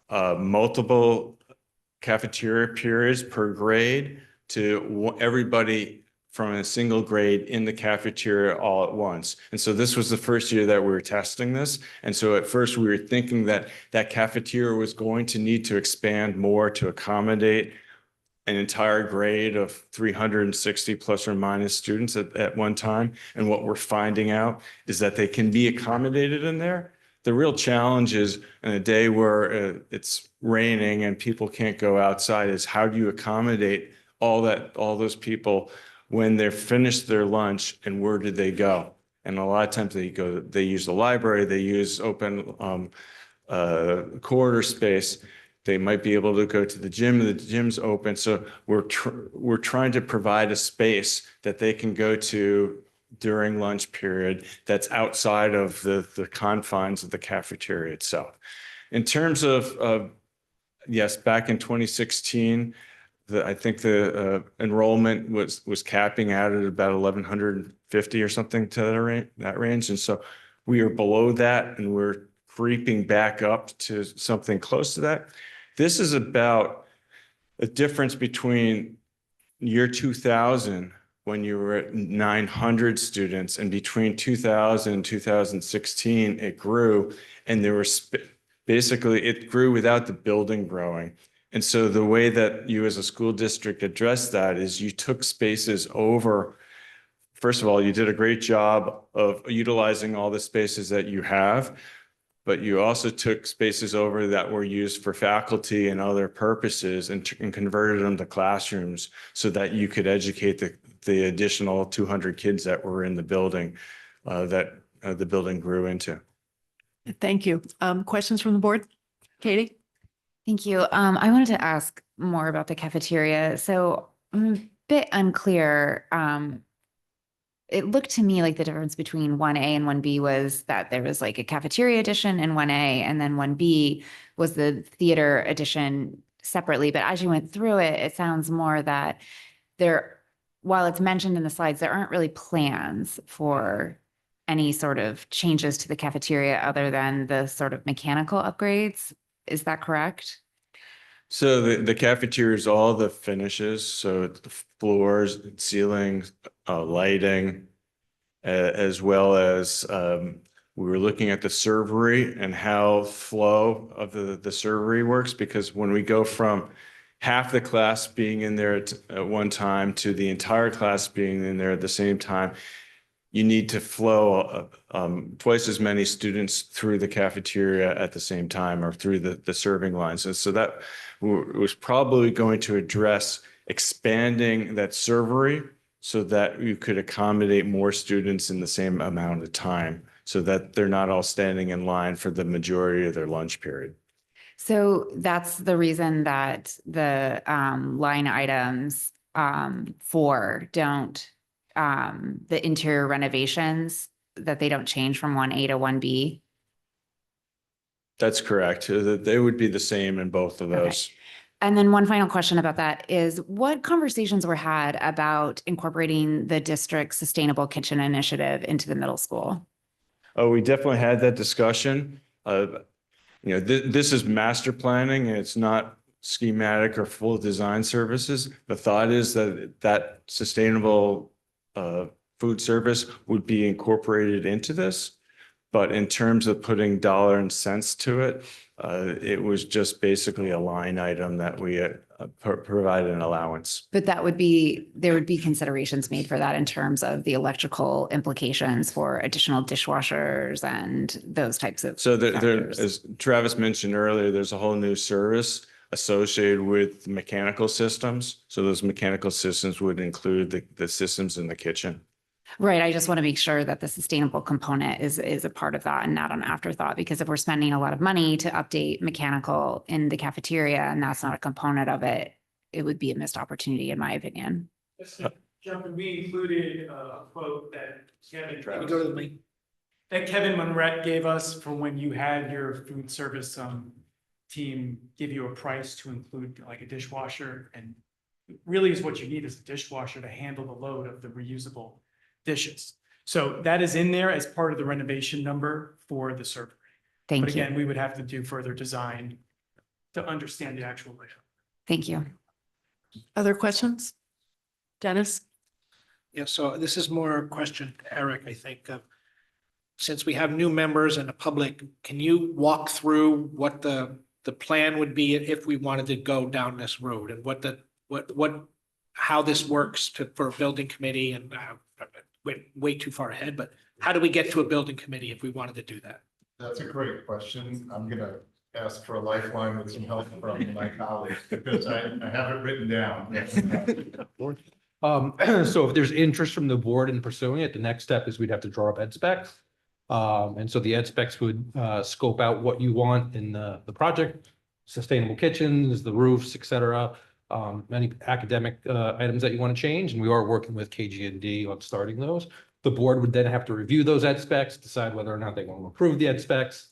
[SPEAKER 14] multiple cafeteria periods per grade to everybody from a single grade in the cafeteria all at once. And so this was the first year that we were testing this. And so at first we were thinking that that cafeteria was going to need to expand more to accommodate an entire grade of 360 plus or minus students at one time. And what we're finding out is that they can be accommodated in there. The real challenge is in a day where it's raining and people can't go outside is how do you accommodate all those people when they're finished their lunch and where did they go? And a lot of times they use the library, they use open corridor space. They might be able to go to the gym. The gym's open. So we're trying to provide a space that they can go to during lunch period that's outside of the confines of the cafeteria itself. In terms of yes, back in 2016, I think the enrollment was capping out at about 1,150 or something to that range. And so we are below that and we're creeping back up to something close to that. This is about a difference between year 2000 when you were at 900 students and between 2000 and 2016, it grew and there were basically it grew without the building growing. And so the way that you as a school district addressed that is you took spaces over. First of all, you did a great job of utilizing all the spaces that you have. but you also took spaces over that were used for faculty and other purposes and converted them to classrooms so that you could educate the additional 200 kids that were in the building that the building grew into.
[SPEAKER 6] Thank you. Questions from the board? Katie?
[SPEAKER 12] Thank you. I wanted to ask more about the cafeteria. So I'm a bit unclear. It looked to me like the difference between 1A and 1B was that there was like a cafeteria edition in 1A, and then 1B was the theater edition separately. But as you went through it, it sounds more that while it's mentioned in the slides, there aren't really plans for any sort of changes to the cafeteria other than the sort of mechanical upgrades. Is that correct?
[SPEAKER 14] So the cafeteria is all the finishes, so the floors, ceilings, lighting, as well as we were looking at the servery and how flow of the servery works, because when we go from half the class being in there at one time to the entire class being in there at the same time, you need to flow twice as many students through the cafeteria at the same time or through the serving lines. And so that was probably going to address expanding that servery so that you could accommodate more students in the same amount of time so that they're not all standing in line for the majority of their lunch period.
[SPEAKER 12] So that's the reason that the line items the interior renovations, that they don't change from 1A to 1B?
[SPEAKER 14] That's correct. They would be the same in both of those.
[SPEAKER 12] Okay. And then one final question about that is, what conversations were had about incorporating the district's sustainable kitchen initiative into the middle school?
[SPEAKER 14] Oh, we definitely had that discussion. This is master planning and it's not schematic or full design services. The thought is that sustainable food service would be incorporated into this. But in terms of putting dollar and cents to it, it was just basically a line item that we provided an allowance.
[SPEAKER 12] But there would be considerations made for that in terms of the electrical implications for additional dishwashers and those types of
[SPEAKER 14] So
[SPEAKER 12] factors.
[SPEAKER 14] as Travis mentioned earlier, there's a whole new service associated with mechanical systems. So those mechanical systems would include the systems in the kitchen.
[SPEAKER 12] Right. I just want to make sure that the sustainable component is a part of that and not an afterthought, because if we're spending a lot of money to update mechanical in the cafeteria and that's not a component of it, it would be a missed opportunity, in my opinion.
[SPEAKER 3] Jumping, we included a quote that Kevin.
[SPEAKER 11] Go to the link.
[SPEAKER 3] That Kevin Monrette gave us for when you had your food service team give you a price to include like a dishwasher, and really is what you need is a dishwasher to handle the load of the reusable dishes. So that is in there as part of the renovation number for the server.
[SPEAKER 12] Thank you.
[SPEAKER 3] But again, we would have to do further design to understand the actual layout.
[SPEAKER 12] Thank you.
[SPEAKER 6] Other questions? Dennis?
[SPEAKER 15] Yeah, so this is more a question to Eric, I think. Since we have new members and the public, can you walk through what the plan would be if we wanted to go down this road, and how this works for a building committee? And way too far ahead, but how do we get to a building committee if we wanted to do that?
[SPEAKER 5] That's a great question. I'm gonna ask for a lifeline with some help from my colleagues because I have it written down.
[SPEAKER 11] So if there's interest from the board in pursuing it, the next step is we'd have to draw up ed specs. And so the ed specs would scope out what you want in the project, sustainable kitchens, the roofs, et cetera. Any academic items that you want to change, and we are working with KG&D on starting those. The board would then have to review those ed specs, decide whether or not they want to approve the ed specs.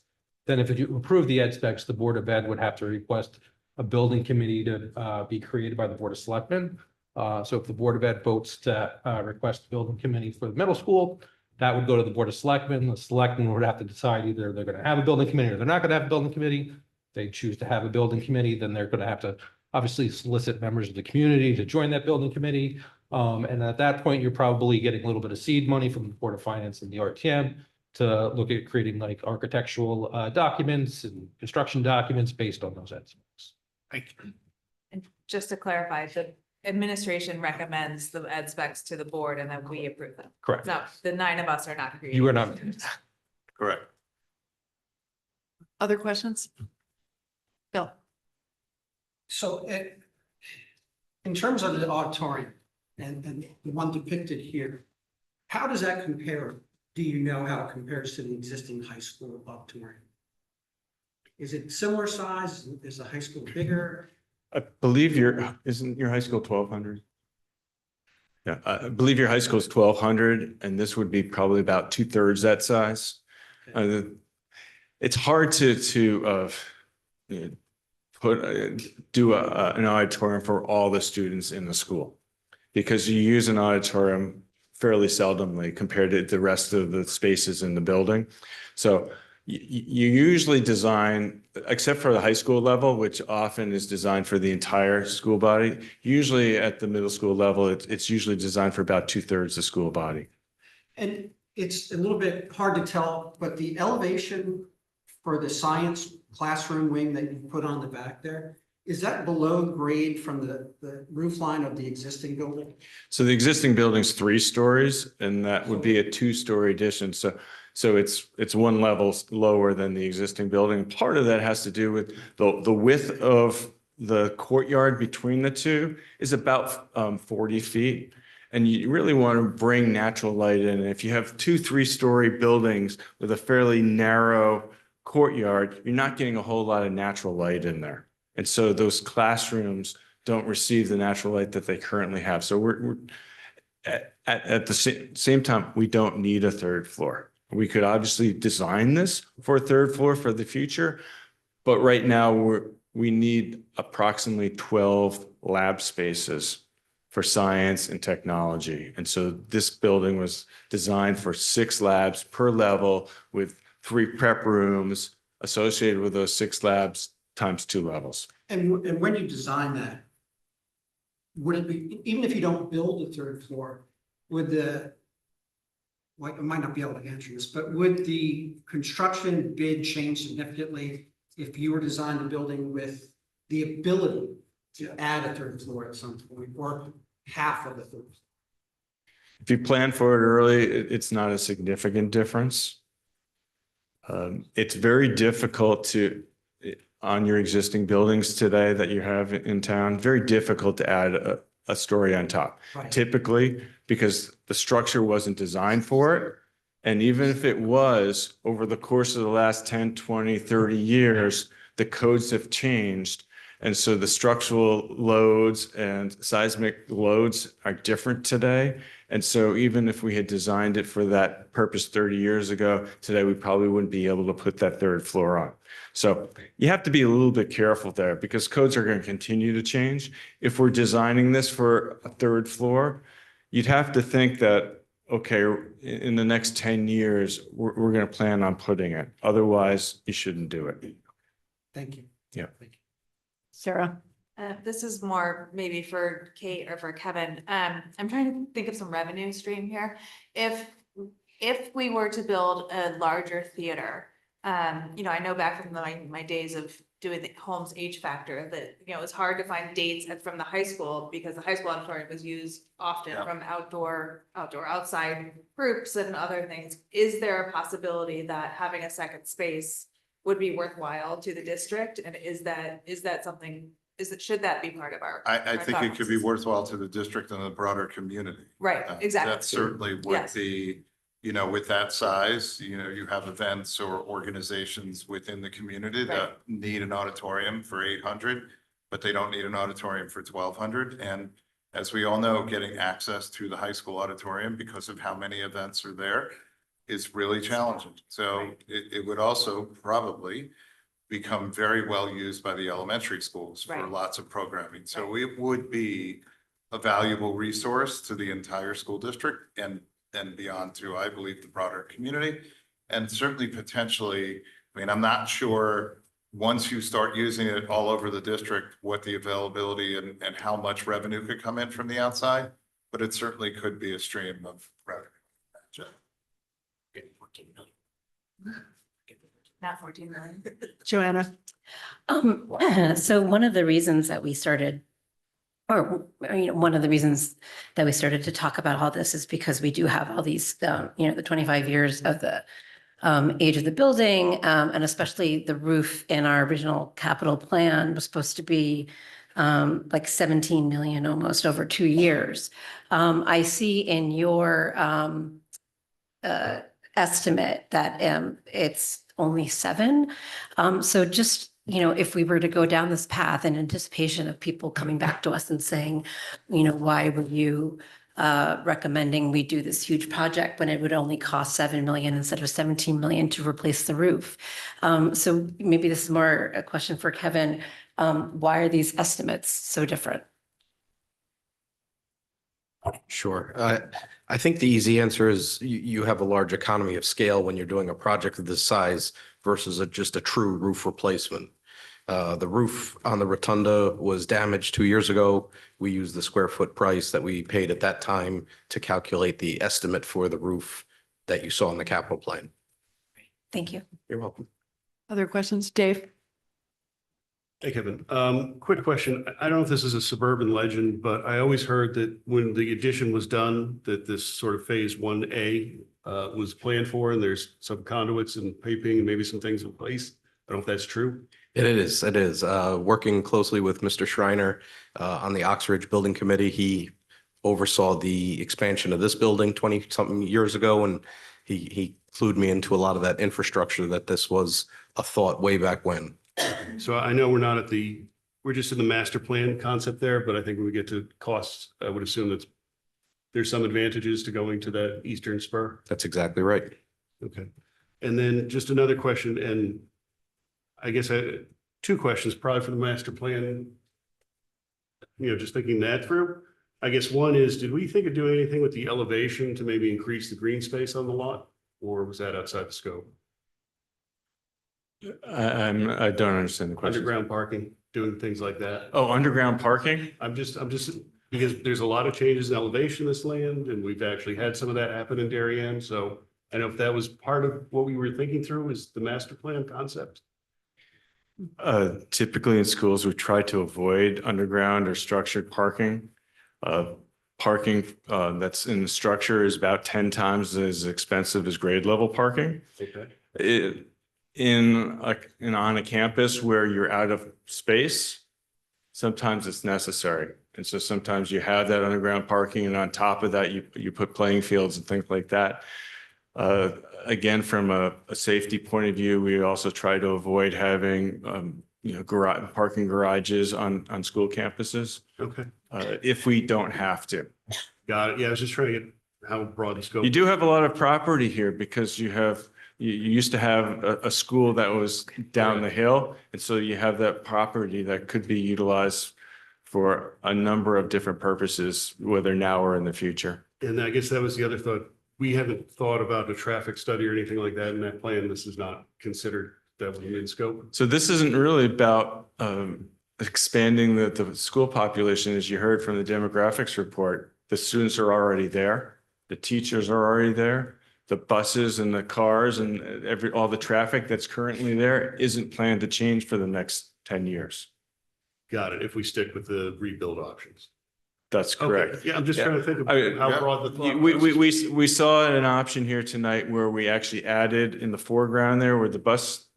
[SPEAKER 11] Then if you approve the ed specs, the Board of Ed would have to request a building committee to be created by the Board of Selectmen. So if the Board of Ed votes to request a building committee for the middle school, that would go to the Board of Selectmen. The Selectmen would have to decide either they're going to have a building committee or they're not going to have a building committee. If they choose to have a building committee, then they're going to have to obviously solicit members of the community to join that building committee. And at that point, you're probably getting a little bit of seed money from the Board of Finance and the RTM to look at creating like architectural documents and construction documents based on those ed specs.
[SPEAKER 15] Thank you.
[SPEAKER 13] And just to clarify, the administration recommends the ed specs to the board and then we approve them.
[SPEAKER 11] Correct.
[SPEAKER 13] No, the 9 of us are not creating.
[SPEAKER 11] You are not.
[SPEAKER 5] Correct.
[SPEAKER 6] Other questions? Bill?
[SPEAKER 16] So in terms of the auditorium and the one depicted here, how does that compare? Do you know how it compares to the existing high school auditorium? Is it similar size? Is the high school bigger?
[SPEAKER 14] I believe isn't your high school 1,200? Yeah, I believe your high school is 1,200 and this would be probably about 2/3 that size. It's hard to you know, do an auditorium for all the students in the school because you use an auditorium fairly seldomly compared to the rest of the spaces in the building. So you usually design, except for the high school level, which often is designed for the entire school body. Usually at the middle school level, it's usually designed for about 2/3 the school body.
[SPEAKER 16] And it's a little bit hard to tell, but the elevation for the science classroom wing that you put on the back there, is that below grade from the roof line of the existing building?
[SPEAKER 14] So the existing building's 3 stories and that would be a 2-story addition. So it's one level lower than the existing building. Part of that has to do with the width of the courtyard between the two is about 40 feet. And you really want to bring natural light in. And if you have 2 3-story buildings with a fairly narrow courtyard, you're not getting a whole lot of natural light in there. And so those classrooms don't receive the natural light that they currently have. So we're at the same time, we don't need a 3rd floor. We could obviously design this for a 3rd floor for the future, but right now we need approximately 12 lab spaces for science and technology. And so this building was designed for 6 labs per level with 3 prep rooms associated with those 6 labs times 2 levels.
[SPEAKER 16] And when you design that, would it be, even if you don't build a 3rd floor, would I might not be able to answer this, but would the construction bid change significantly if you were designing the building with the ability to add a 3rd floor at some point or half of a 3rd?
[SPEAKER 14] If you plan for it early, it's not a significant difference. It's very difficult on your existing buildings today that you have in town, very difficult to add a story on top.
[SPEAKER 16] Right.
[SPEAKER 14] Typically, because the structure wasn't designed for it. And even if it was, over the course of the last 10, 20, 30 years, the codes have changed. And so the structural loads and seismic loads are different today. And so even if we had designed it for that purpose 30 years ago, today we probably wouldn't be able to put that 3rd floor on. So you have to be a little bit careful there because codes are going to continue to change. If we're designing this for a 3rd floor, you'd have to think that, okay, in the next 10 years, we're going to plan on putting it. Otherwise, you shouldn't do it.
[SPEAKER 16] Thank you.
[SPEAKER 14] Yeah.
[SPEAKER 6] Sarah?
[SPEAKER 13] This is more maybe for Kate or for Kevin. I'm trying to think of some revenue stream here. If we were to build a larger theater, I know back from my days of doing the Holmes H Factor that, it was hard to find dates from the high school because the high school auditorium was used often from outside groups and other things. Is there a possibility that having a second space would be worthwhile to the district? And is that something, should that be part of our?
[SPEAKER 5] I think it could be worthwhile to the district and the broader community.
[SPEAKER 13] Right, exactly.
[SPEAKER 5] That certainly would
[SPEAKER 13] Yes.
[SPEAKER 5] be, with that size, you have events or organizations within the community that need an auditorium for 800, but they don't need an auditorium for 1,200. And as we all know, getting access to the high school auditorium because of how many events are there is really challenging. So it would also probably become very well used by the elementary schools for lots of programming. So it would be a valuable resource to the entire school district and beyond to, I believe, the broader community. And certainly potentially, I'm not sure once you start using it all over the district, what the availability and how much revenue could come in from the outside, but it certainly could be a stream of revenue.
[SPEAKER 13] Not 14 million.
[SPEAKER 6] Joanna?
[SPEAKER 10] So one of the reasons that we started, one of the reasons that we started to talk about all this is because we do have all these, the 25 years of the age of the building, and especially the roof in our original capital plan was supposed to be like 17 million almost over 2 years. I see in your estimate that it's only 7. So just, if we were to go down this path in anticipation of people coming back to us and saying, why were you recommending we do this huge project when it would only cost 7 million instead of 17 million to replace the roof? So maybe this is more a question for Kevin. Why are these estimates so different?
[SPEAKER 17] Sure. I think the easy answer is you have a large economy of scale when you're doing a project of this size versus just a true roof replacement. The roof on the rotunda was damaged 2 years ago. We used the square foot price that we paid at that time to calculate the estimate for the roof that you saw in the capital plan.
[SPEAKER 10] Thank you.
[SPEAKER 17] You're welcome.
[SPEAKER 6] Other questions? Dave?
[SPEAKER 18] Hey, Kevin. Quick question. I don't know if this is a suburban legend, but I always heard that when the addition was done, that this sort of phase 1A was planned for, and there's some conduits and piping and maybe some things in place. I don't know if that's true.
[SPEAKER 17] It is. Working closely with Mr. Schreiner on the Oxbridge Building Committee, he oversaw the expansion of this building 20-something years ago, and he clued me into a lot of that infrastructure, that this was a thought way back when.
[SPEAKER 18] So I know we're just in the master plan concept there, but I think when we get to costs, I would assume that there's some advantages to going to that eastern spur.
[SPEAKER 17] That's exactly right.
[SPEAKER 18] Okay. And then just another question, and I guess two questions probably for the master plan. Just thinking that through. I guess one is, did we think of doing anything with the elevation to maybe increase the green space on the lot, or was that outside the scope?
[SPEAKER 14] I don't understand the question.
[SPEAKER 18] Underground parking, doing things like that.
[SPEAKER 14] Oh, underground parking?
[SPEAKER 18] I'm just, because there's a lot of changes in elevation in this land, and we've actually had some of that happen in Darien. So I know if that was part of what we were thinking through, is the master plan concept.
[SPEAKER 14] Typically in schools, we try to avoid underground or structured parking. Parking that's in the structure is about 10 times as expensive as grade level parking.
[SPEAKER 18] Okay.
[SPEAKER 14] On a campus where you're out of space, sometimes it's necessary. And so sometimes you have that underground parking, and on top of that, you put playing fields and things like that. Again, from a safety point of view, we also try to avoid having parking garages on school campuses.
[SPEAKER 18] Okay.
[SPEAKER 14] If we don't have to.
[SPEAKER 18] Got it. Yeah, I was just trying to get how broad the scope.
[SPEAKER 14] You do have a lot of property here because you used to have a school that was down the hill. And so you have that property that could be utilized for a number of different purposes, whether now or in the future.
[SPEAKER 18] And I guess that was the other thought. We haven't thought about a traffic study or anything like that in that plan. This is not considered that would be in scope.
[SPEAKER 14] So this isn't really about expanding the school population. As you heard from the demographics report, the students are already there. The teachers are already there. The buses and the cars and all the traffic that's currently there isn't planned to change for the next 10 years.
[SPEAKER 18] Got it. If we stick with the rebuild options.
[SPEAKER 14] That's correct.
[SPEAKER 18] Okay. Yeah, I'm just trying to think of how broad the thought was.
[SPEAKER 14] We saw an option here tonight where we actually added in the foreground there where the bus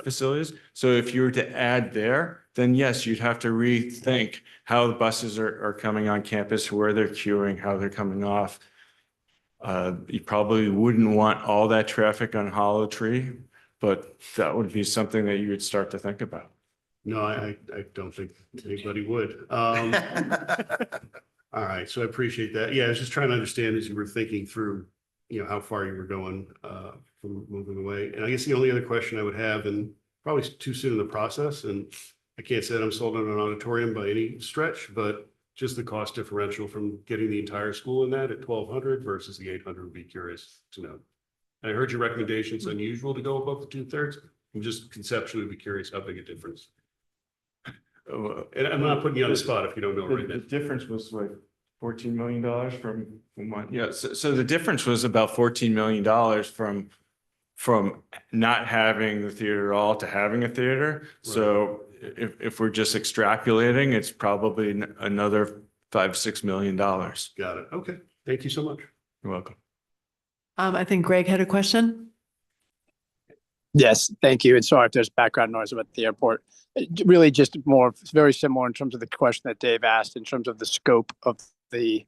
[SPEAKER 14] facilities. So if you were to add there, then yes, you'd have to rethink how the buses are coming on campus, where they're queuing, how they're coming off. You probably wouldn't want all that traffic on Hollow Tree, but that would be something that you would start to think about.
[SPEAKER 18] No, I don't think anybody would. All right, so I appreciate that. Yeah, I was just trying to understand as you were thinking through, how far you were going from moving away. And I guess the only other question I would have, and probably too soon in the process, and I can't say that I'm sold on an auditorium by any stretch, but just the cost differential from getting the entire school in that at 1,200 versus the 800 would be curious to know. And I heard your recommendation. It's unusual to go above the 2/3. I'm just conceptually be curious how big a difference. And I'm not putting you on the spot if you don't know right now.
[SPEAKER 14] The difference was like $14 million from one. Yeah. So the difference was about $14 million from not having the theater at all to having a theater. So if we're just extrapolating, it's probably another $5-6 million.
[SPEAKER 18] Got it. Okay. Thank you so much.
[SPEAKER 14] You're welcome.
[SPEAKER 6] I think Greg had a question.
[SPEAKER 19] Yes, thank you. And sorry if there's background noise about the airport. Really just more, it's very similar in terms of the question that Dave asked in terms of the scope of the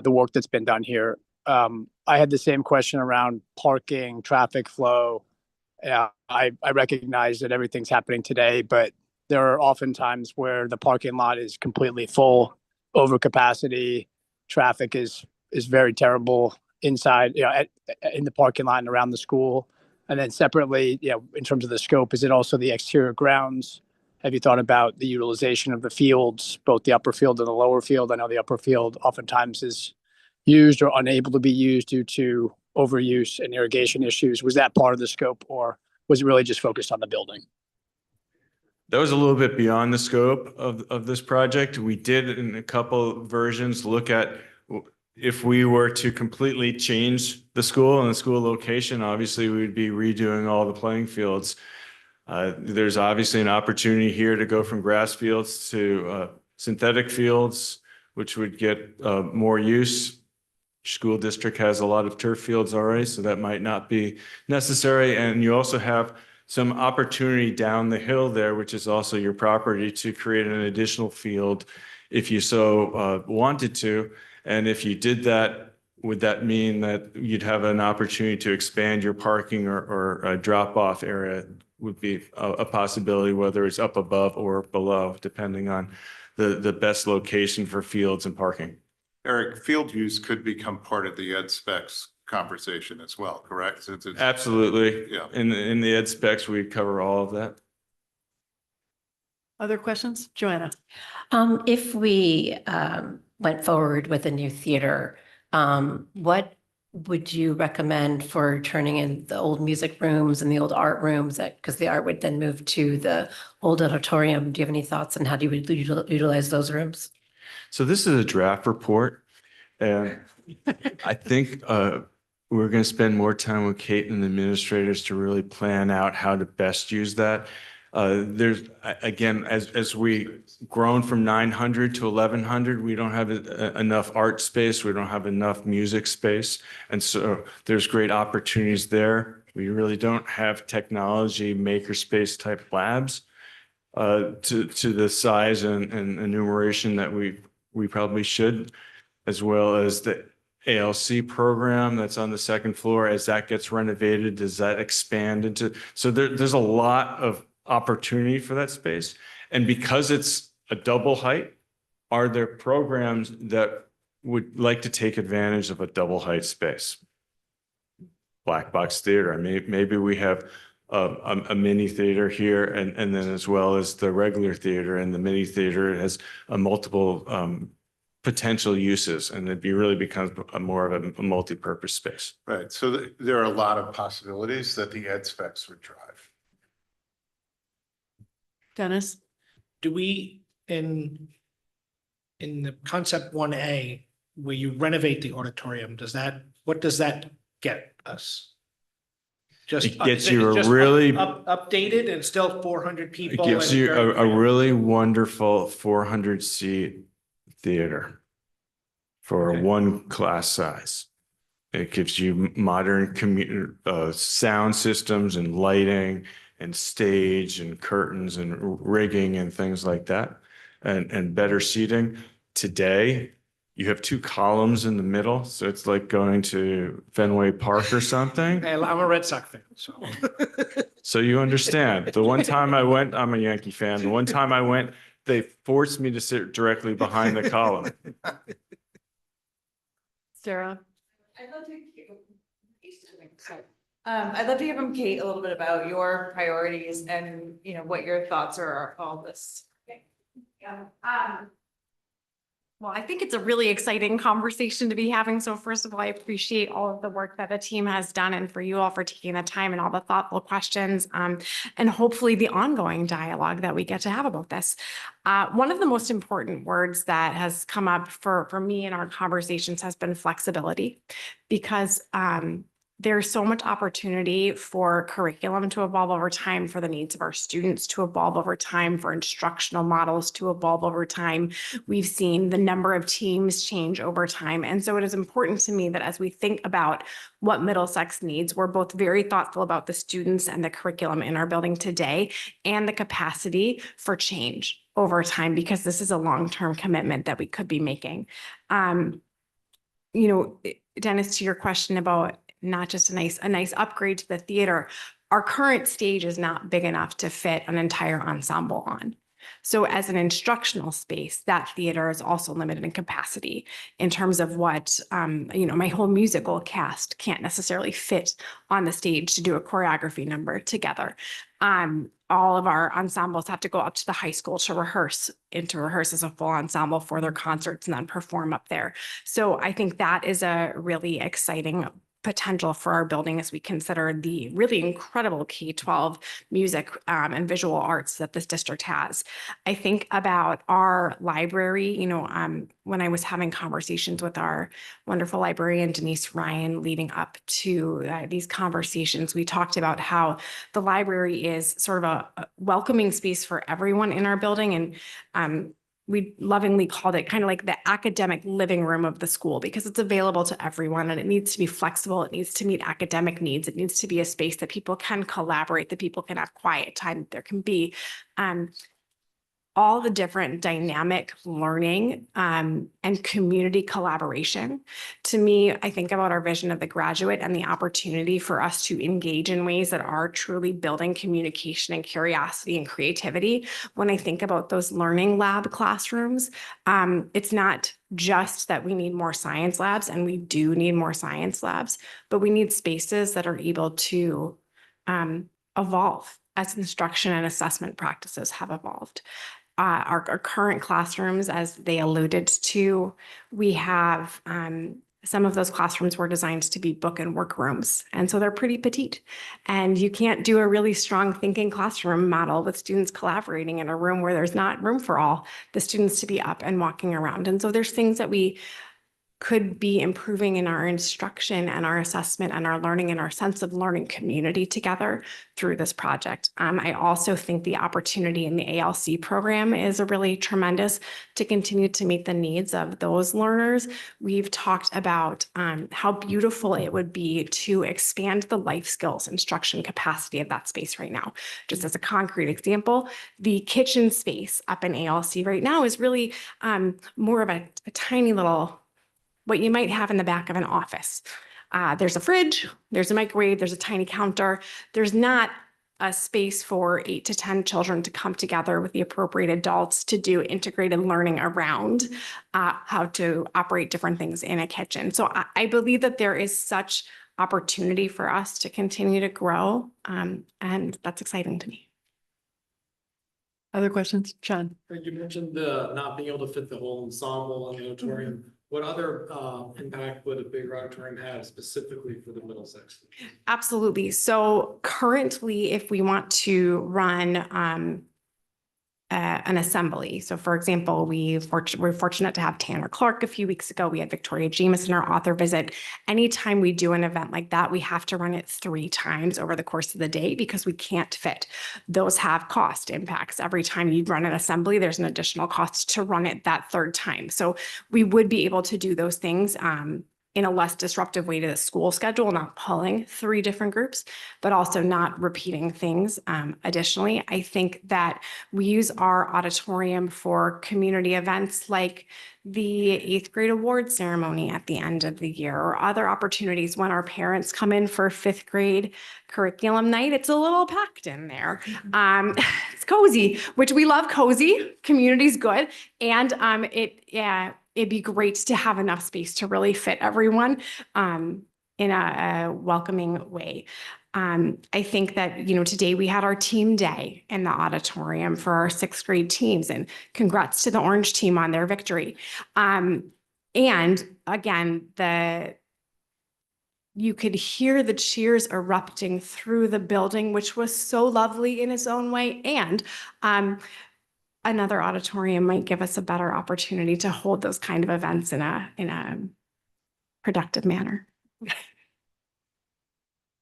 [SPEAKER 19] work that's been done here. I had the same question around parking, traffic flow. I recognize that everything's happening today, but there are often times where the parking lot is completely full, over capacity. Traffic is very terrible inside, in the parking lot and around the school. And then separately, in terms of the scope, is it also the exterior grounds? Have you thought about the utilization of the fields, both the upper field and the lower field? I know the upper field oftentimes is used or unable to be used due to overuse and irrigation issues. Was that part of the scope, or was it really just focused on the building?
[SPEAKER 14] That was a little bit beyond the scope of this project. We did in a couple versions look at if we were to completely change the school and the school location, obviously we'd be redoing all the playing fields. There's obviously an opportunity here to go from grass fields to synthetic fields, which would get more use. School district has a lot of turf fields already, so that might not be necessary. And you also have some opportunity down the hill there, which is also your property, to create an additional field if you so wanted to. And if you did that, would that mean that you'd have an opportunity to expand your parking or a drop-off area? Would be a possibility, whether it's up above or below, depending on the best location for fields and parking.
[SPEAKER 5] Eric, field use could become part of the ed specs conversation as well, correct? Since it's,
[SPEAKER 14] Absolutely.
[SPEAKER 5] Yeah.
[SPEAKER 14] In the ed specs, we cover all of that.
[SPEAKER 6] Other questions? Joanna?
[SPEAKER 10] If we went forward with a new theater, what would you recommend for turning in the old music rooms and the old art rooms? Because the art would then move to the old auditorium. Do you have any thoughts on how you would utilize those rooms?
[SPEAKER 14] So this is a draft report, and I think we're going to spend more time with Kate and the administrators to really plan out how to best use that. There's, again, as we grown from 900 to 1100, we don't have enough art space. We don't have enough music space. And so there's great opportunities there. We really don't have technology makerspace type labs to the size and enumeration that we probably should, as well as the ALC program that's on the second floor. As that gets renovated, does that expand into? So there's a lot of opportunity for that space. And because it's a double height, are there programs that would like to take advantage of a double height space? Black box theater. Maybe we have a mini theater here, and then as well as the regular theater, and the mini theater has a multiple potential uses, and it really becomes more of a multi-purpose space.
[SPEAKER 5] right. So there are a lot of possibilities that the ed specs would drive.
[SPEAKER 6] Dennis?
[SPEAKER 15] Do we, in the concept 1A, where you renovate the auditorium, what does that get us?
[SPEAKER 14] It gets you a really
[SPEAKER 15] updated and still 400 people.
[SPEAKER 14] It gives
[SPEAKER 15] and
[SPEAKER 14] you
[SPEAKER 15] very
[SPEAKER 14] a really wonderful 400 seat theater for one class size. It gives you modern sound systems and lighting and stage and curtains and rigging and things like that, and better seating. Today, you have two columns in the middle, so it's like going to Fenway Park or something.
[SPEAKER 15] Hey, I'm a Red Sox fan, so.
[SPEAKER 14] So you understand. The one time I went, I'm a Yankee fan. The one time I went, they forced me to sit directly behind the column.
[SPEAKER 6] Sarah?
[SPEAKER 13] I'd love to hear from Kate a little bit about your priorities and, what your thoughts are on all this.
[SPEAKER 2] Yeah. Well, I think it's a really exciting conversation to be having. So first of all, I appreciate all of the work that the team has done, and for you all for taking the time and all the thoughtful questions, and hopefully the ongoing dialogue that we get to have about this. One of the most important words that has come up for me in our conversations has been flexibility, because there's so much opportunity for curriculum to evolve over time, for the needs of our students to evolve over time, for instructional models to evolve over time. We've seen the number of teams change over time. And so it is important to me that as we think about what Middlesex needs, we're both very thoughtful about the students and the curriculum in our building today and the capacity for change over time, because this is a long-term commitment that we could be making. Dennis, to your question about not just a nice upgrade to the theater, our current stage is not big enough to fit an entire ensemble on. So as an instructional space, that theater is also limited in capacity in terms of what, my whole musical cast can't necessarily fit on the stage to do a choreography number together. All of our ensembles have to go up to the high school to rehearse as a full ensemble for their concerts and then perform up there. So I think that is a really exciting potential for our building as we consider the really incredible K-12 music and visual arts that this district has. I think about our library, when I was having conversations with our wonderful librarian, Denise Ryan, leading up to these conversations, we talked about how the library is sort of a welcoming space for everyone in our building. And we lovingly called it kind of like the academic living room of the school, because it's available to everyone and it needs to be flexible. It needs to meet academic needs. It needs to be a space that people can collaborate, that people can have quiet time, that there can be all the different dynamic learning and community collaboration. To me, I think about our vision of the graduate and the opportunity for us to engage in ways that are truly building communication and curiosity and creativity. When I think about those learning lab classrooms, it's not just that we need more science labs, and we do need more science labs, but we need spaces that are able to evolve as instruction and assessment practices have evolved. Our current classrooms, as they alluded to, we have some of those classrooms were designed to be book and work rooms. And so they're pretty petite. And you can't do a really strong thinking classroom model with students collaborating in a room where there's not room for all the students to be up and walking around. And so there's things that we could be improving in our instruction and our assessment and our learning and our sense of learning community together through this project. I also think the opportunity in the ALC program is a really tremendous to continue to meet the needs of those learners. We've talked about how beautiful it would be to expand the life skills instruction capacity of that space right now. Just as a concrete example, the kitchen space up in ALC right now is really more of a tiny little what you might have in the back of an office. There's a fridge, there's a microwave, there's a tiny counter. There's not a space for 8 to 10 children to come together with the appropriate adults to do integrated learning around how to operate different things in a kitchen. So I believe that there is such opportunity for us to continue to grow, and that's exciting to me.
[SPEAKER 6] Other questions? Sean?
[SPEAKER 20] You mentioned not being able to fit the whole ensemble in the auditorium. What other impact would a bigger auditorium have specifically for the Middlesex?
[SPEAKER 2] Absolutely. So currently, if we want to run an assembly. So for example, we're fortunate to have Tanner Clark a few weeks ago. We had Victoria Jameson, our author, visit. Anytime we do an event like that, we have to run it 3 times over the course of the day because we can't fit. Those have cost impacts. Every time you run an assembly, there's an additional cost to run it that 3rd time. So we would be able to do those things in a less disruptive way to the school schedule, not pulling 3 different groups, but also not repeating things. Additionally, I think that we use our auditorium for community events like the 8th grade award ceremony at the end of the year, or other opportunities when our parents come in for 5th grade curriculum night. It's a little packed in there. It's cozy, which we love cozy. Community's good. And it'd be great to have enough space to really fit everyone in a welcoming way. I think that, today we had our team day in the auditorium for our 6th grade teams, and congrats to the Orange team on their victory. And again, you could hear the cheers erupting through the building, which was so lovely in its own way. And another auditorium might give us a better opportunity to hold those kind of events in a productive manner.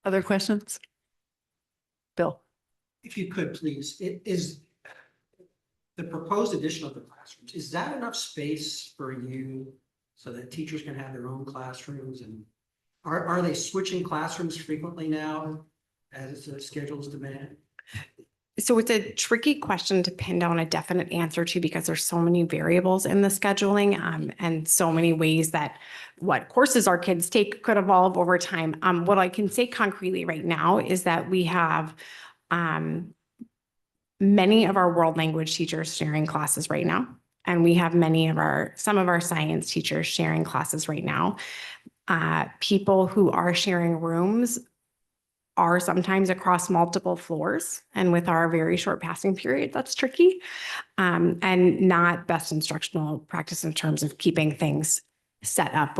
[SPEAKER 6] Other questions? Bill?
[SPEAKER 16] If you could, please, it is the proposed addition of the classrooms, is that enough space for you so that teachers can have their own classrooms? And are they switching classrooms frequently now as the schedules demand?
[SPEAKER 2] So it's a tricky question to pin down a definite answer to because there's so many variables in the scheduling and so many ways that what courses our kids take could evolve over time. What I can say concretely right now is that we have many of our world language teachers sharing classes right now. And we have some of our science teachers sharing classes right now. People who are sharing rooms are sometimes across multiple floors. And with our very short passing period, that's tricky and not best instructional practice in terms of keeping things set up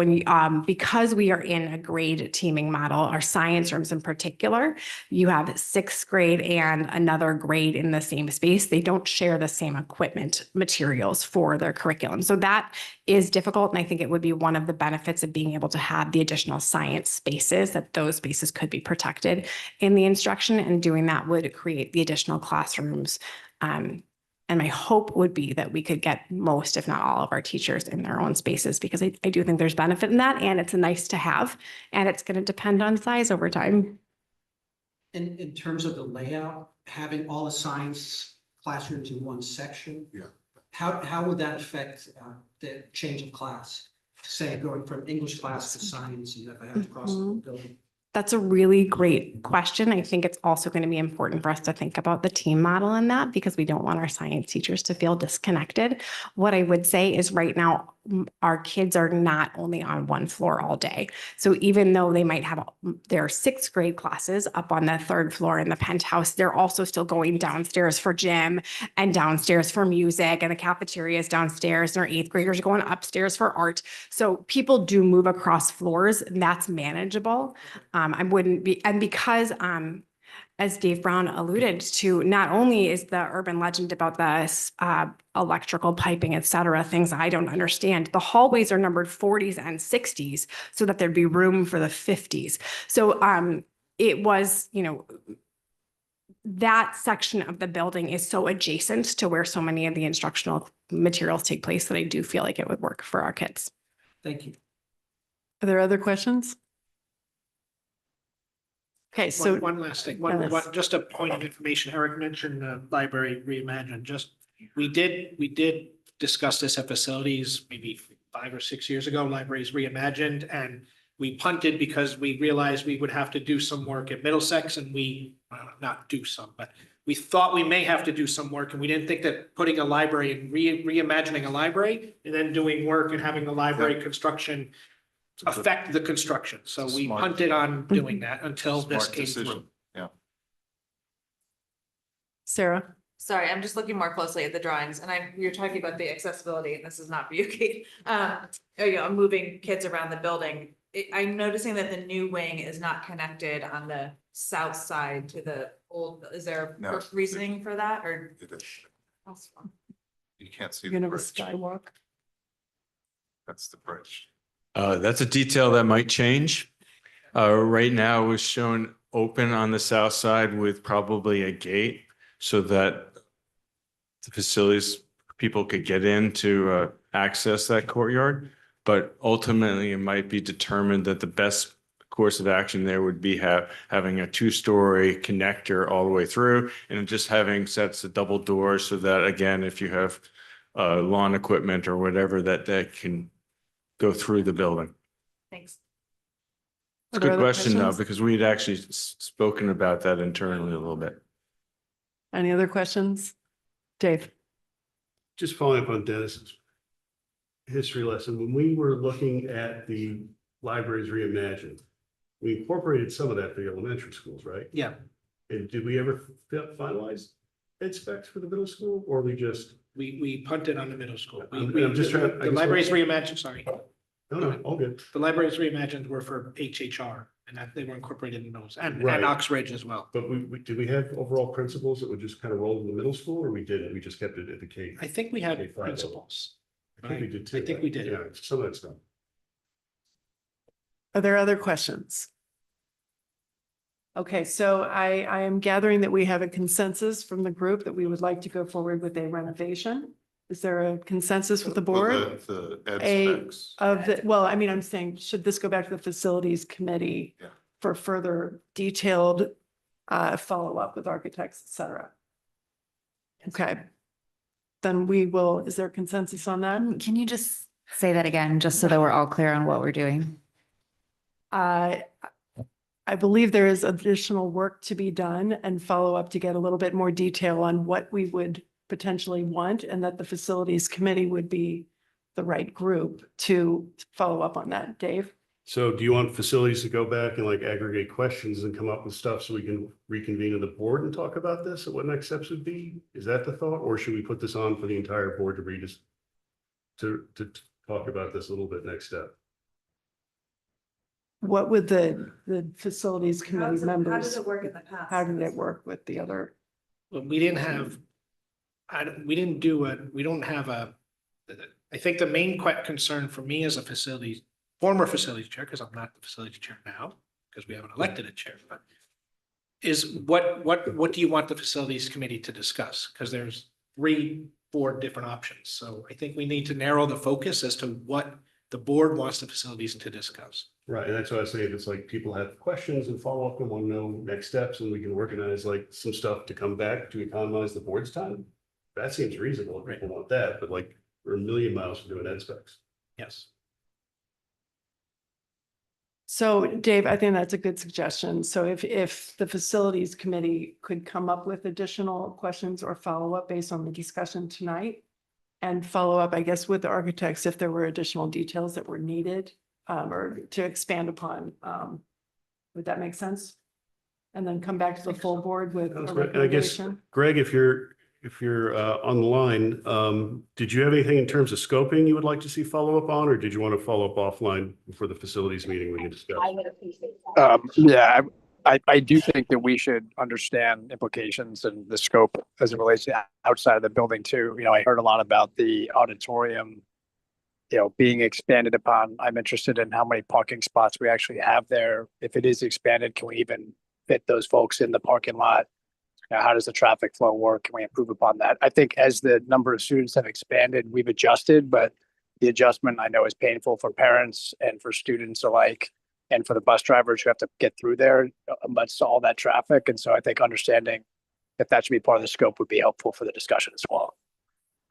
[SPEAKER 2] because we are in a grade teaming model, our science rooms in particular, you have sixth grade and another grade in the same space. They don't share the same equipment materials for their curriculum. So that is difficult. And I think it would be one of the benefits of being able to have the additional science spaces, that those spaces could be protected in the instruction, and doing that would create the additional classrooms. And my hope would be that we could get most, if not all, of our teachers in their own spaces, because I do think there's benefit in that, and it's a nice to have, and it's going to depend on size over time.
[SPEAKER 16] In terms of the layout, having all the science classrooms in one section, how would that affect the change of class? Say going from English class to science, and if I have to cross the whole building.
[SPEAKER 2] That's a really great question. I think it's also going to be important for us to think about the team model in that, because we don't want our science teachers to feel disconnected. What I would say is right now, our kids are not only on one floor all day. So even though they might have their sixth grade classes up on the third floor in the penthouse, they're also still going downstairs for gym and downstairs for music, and the cafeteria is downstairs, and our eighth graders are going upstairs for art. So people do move across floors, and that's manageable. I wouldn't be, and because as Dave Brown alluded to, not only is the urban legend about the electrical piping, et cetera, things I don't understand, the hallways are numbered 40s and 60s so that there'd be room for the 50s. So it was, that section of the building is so adjacent to where so many of the instructional materials take place that I do feel like it would work for our kids.
[SPEAKER 16] Thank you.
[SPEAKER 6] Are there other questions? Okay, so
[SPEAKER 15] one last thing, just a point of information. Eric mentioned library reimagined. We did discuss this at facilities maybe 5 or 6 years ago, libraries reimagined, and we punted because we realized we would have to do some work at Middlesex, and not do some, but we thought we may have to do some work, and we didn't think that putting a library and reimagining a library and then doing work and having the library construction affect the construction. So we punted on doing that until this came through.
[SPEAKER 5] Yeah.
[SPEAKER 6] Sarah?
[SPEAKER 13] Sorry, I'm just looking more closely at the drawings, and you're talking about the accessibility, and this is not for you, Kate. I'm moving kids around the building. I'm noticing that the new wing is not connected on the south side to the old. Is there a reasoning for that, or?
[SPEAKER 5] You can't see
[SPEAKER 6] You're
[SPEAKER 5] the
[SPEAKER 6] gonna have a
[SPEAKER 5] bridge.
[SPEAKER 6] skywalk.
[SPEAKER 5] That's the bridge.
[SPEAKER 14] That's a detail that might change. Right now it was shown open on the south side with probably a gate so that the facilities, people could get in to access that courtyard. But ultimately, it might be determined that the best course of action there would be having a 2-story connector all the way through, and just having sets of double doors so that, again, if you have lawn equipment or whatever, that can go through the building.
[SPEAKER 13] Thanks.
[SPEAKER 14] It's a good question though, because we'd actually spoken about that internally a little bit.
[SPEAKER 6] Any other questions? Dave?
[SPEAKER 18] Just following up on Dennis's history lesson, when we were looking at the libraries reimagined, we incorporated some of that for the elementary schools, right?
[SPEAKER 15] Yeah.
[SPEAKER 18] And did we ever finalize ed specs for the middle school, or we just?
[SPEAKER 15] We punted on the middle school.
[SPEAKER 18] I'm just trying.
[SPEAKER 15] The libraries reimagined, sorry.
[SPEAKER 18] No, all good.
[SPEAKER 15] The libraries reimagined were for HHR, and that they were incorporated in those, and Oxbridge as well.
[SPEAKER 18] But did we have overall principles that would just kind of roll in the middle school, or we didn't? We just kept it at the K?
[SPEAKER 15] I think we had principals.
[SPEAKER 18] I think we did too.
[SPEAKER 15] I think we did.
[SPEAKER 18] Yeah, some of that stuff.
[SPEAKER 6] Are there other questions? Okay, so I am gathering that we have a consensus from the group that we would like to go forward with a renovation. Is there a consensus with the board?
[SPEAKER 5] The ed
[SPEAKER 6] A,
[SPEAKER 5] specs.
[SPEAKER 6] of the, well, I mean, I'm saying, should this go back to the facilities committee
[SPEAKER 5] Yeah.
[SPEAKER 6] for further detailed follow-up with architects, et cetera? Okay. Then we will, is there consensus on that?
[SPEAKER 12] Can you just say that again, just so that we're all clear on what we're doing?
[SPEAKER 6] I believe there is additional work to be done and follow up to get a little bit more detail on what we would potentially want, and that the facilities committee would be the right group to follow up on that. Dave?
[SPEAKER 18] So do you want facilities to go back and like aggregate questions and come up with stuff so we can reconvene in the board and talk about this and what next steps would be? Is that the thought? Or should we put this on for the entire board to read us to talk about this a little bit next step?
[SPEAKER 6] What would the facilities
[SPEAKER 13] How
[SPEAKER 6] committee
[SPEAKER 13] does
[SPEAKER 6] members,
[SPEAKER 13] it work in the past?
[SPEAKER 6] how did it work with the other?
[SPEAKER 15] Well, we didn't have, we didn't do it, we don't have a, I think the main concern for me as a former facilities chair, because I'm not the facilities chair now, because we haven't elected a chair, but is what do you want the facilities committee to discuss? Because there's 3-4 different options. So I think we need to narrow the focus as to what the board wants the facilities to discuss.
[SPEAKER 18] Right, and that's what I was saying, it's like people have questions and follow up and want to know next steps, and we can organize like some stuff to come back to economize the board's time. That seems reasonable, if people want that, but like, we're a million miles from doing ed specs.
[SPEAKER 15] Yes.
[SPEAKER 6] So Dave, I think that's a good suggestion. So if the facilities committee could come up with additional questions or follow up based on the discussion tonight, and follow up, I guess, with the architects if there were additional details that were needed or to expand upon. Would that make sense? And then come back to the full board with a
[SPEAKER 18] And I guess,
[SPEAKER 6] recommendation?
[SPEAKER 18] Greg, if you're on the line, did you have anything in terms of scoping you would like to see follow up on, or did you want to follow up offline for the facilities meeting we can discuss?
[SPEAKER 19] Yeah, I do think that we should understand implications and the scope as it relates to outside of the building too. You know, I heard a lot about the auditorium, you know, being expanded upon. I'm interested in how many parking spots we actually have there. If it is expanded, can we even fit those folks in the parking lot? Now, how does the traffic flow work? Can we improve upon that? I think as the number of students have expanded, we've adjusted, but the adjustment I know is painful for parents and for students alike, and for the bus drivers who have to get through there amidst all that traffic. And so I think understanding if that should be part of the scope would be helpful for the discussion as well.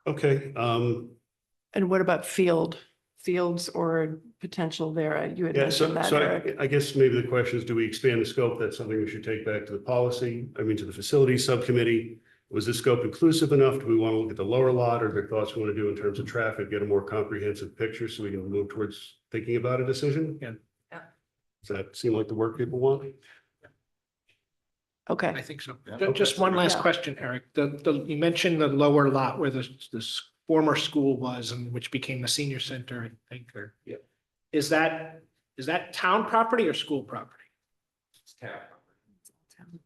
[SPEAKER 18] Okay,
[SPEAKER 6] And what about fields or potential there? You had
[SPEAKER 18] yeah,
[SPEAKER 6] mentioned that,
[SPEAKER 18] so
[SPEAKER 6] Eric.
[SPEAKER 18] I guess maybe the question is, do we expand the scope? That's something we should take back to the policy, to the facilities subcommittee. Was this scope inclusive enough? Do we want to look at the lower lot, or are there thoughts we want to do in terms of traffic, get a more comprehensive picture so we can move towards thinking about a decision?
[SPEAKER 15] Yeah.
[SPEAKER 18] Does that seem like the work people want?
[SPEAKER 6] Okay.
[SPEAKER 15] I think so.
[SPEAKER 18] Yeah.
[SPEAKER 15] Just one last
[SPEAKER 6] Yeah.
[SPEAKER 15] question, Eric. You mentioned the lower lot where the former school was, and which became the senior center, I think, or.
[SPEAKER 18] Yeah.
[SPEAKER 15] Is that town property or school property?
[SPEAKER 18] It's town.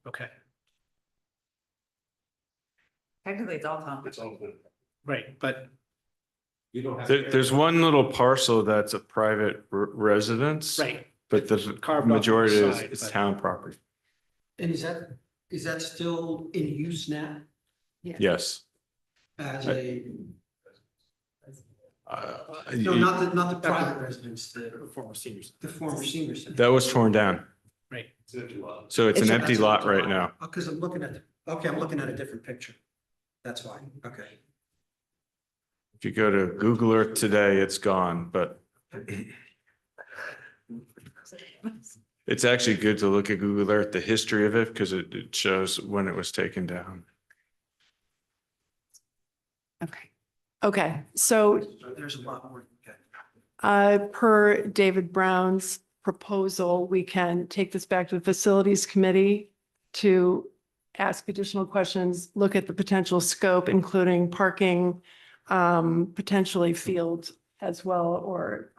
[SPEAKER 15] Okay,
[SPEAKER 13] Technically, it's all town.
[SPEAKER 18] It's all town.
[SPEAKER 15] right, but
[SPEAKER 18] You don't have.
[SPEAKER 14] There's one little parcel that's a private residence.
[SPEAKER 15] right.
[SPEAKER 14] But the
[SPEAKER 15] Carved off the
[SPEAKER 14] majority is
[SPEAKER 15] side,
[SPEAKER 14] it's
[SPEAKER 15] but-
[SPEAKER 14] town property.
[SPEAKER 16] And is that still in use now
[SPEAKER 14] Yes.
[SPEAKER 16] as a, no,
[SPEAKER 14] You-
[SPEAKER 16] not the private residence, the
[SPEAKER 20] Former seniors.
[SPEAKER 16] former senior center?
[SPEAKER 14] That was torn down.
[SPEAKER 15] Right.
[SPEAKER 18] It's an empty lot.
[SPEAKER 14] So it's an empty
[SPEAKER 16] That's
[SPEAKER 14] lot right now.
[SPEAKER 16] Because I'm looking at, I'm looking at a different picture. That's why, okay.
[SPEAKER 14] If you go to Google Earth today, it's gone, but it's actually good to look at Google Earth, the history of it, because it shows when it was taken down.
[SPEAKER 6] Okay, so
[SPEAKER 16] There's a lot more.
[SPEAKER 6] per David Brown's proposal, we can take this back to the facilities committee to ask additional questions, look at the potential scope, including parking, potentially fields as well, or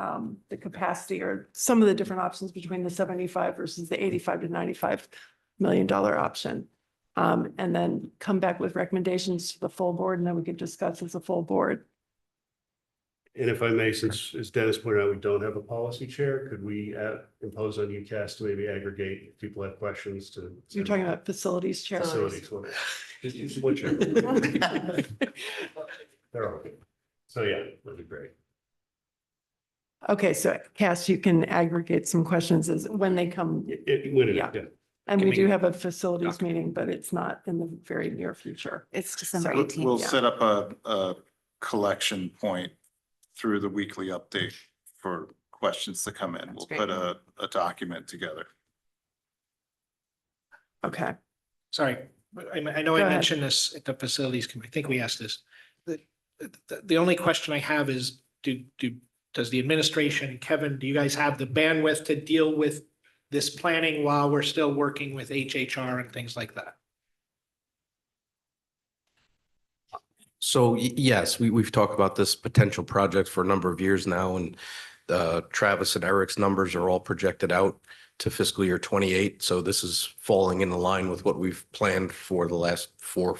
[SPEAKER 6] the capacity, or some of the different options between the 75 versus the 85 to $95 million option. And then come back with recommendations to the full board, and then we could discuss as a full board.
[SPEAKER 18] And if I may, since, as Dennis pointed out, we don't have a policy chair, could we impose on UCAS to maybe aggregate if people have questions to?
[SPEAKER 6] You're talking about facilities chair.
[SPEAKER 18] Facilities. One chair. They're all good. So yeah, that'd be great.
[SPEAKER 6] Okay, so Cass, you can aggregate some questions as when they come. Yeah. And we do have a facilities meeting, but it's not in the very near future.
[SPEAKER 12] It's December
[SPEAKER 6] So
[SPEAKER 12] 18th.
[SPEAKER 5] We'll
[SPEAKER 6] Yeah.
[SPEAKER 5] set up a collection point through the weekly update for questions to come in. We'll
[SPEAKER 12] great.
[SPEAKER 5] put a document together.
[SPEAKER 6] Okay.
[SPEAKER 15] Sorry, I know
[SPEAKER 6] Go
[SPEAKER 15] I
[SPEAKER 6] ahead.
[SPEAKER 15] mentioned this at the facilities committee. I think we asked this. The only question I have is, does the administration, Kevin, do you guys have the bandwidth to deal with this planning while we're still working with HHR and things like that?
[SPEAKER 17] So yes, we've talked about this potential project for a number of years now, and Travis and Eric's numbers are all projected out to fiscal year 28. So this is falling in line with what we've planned for the last 4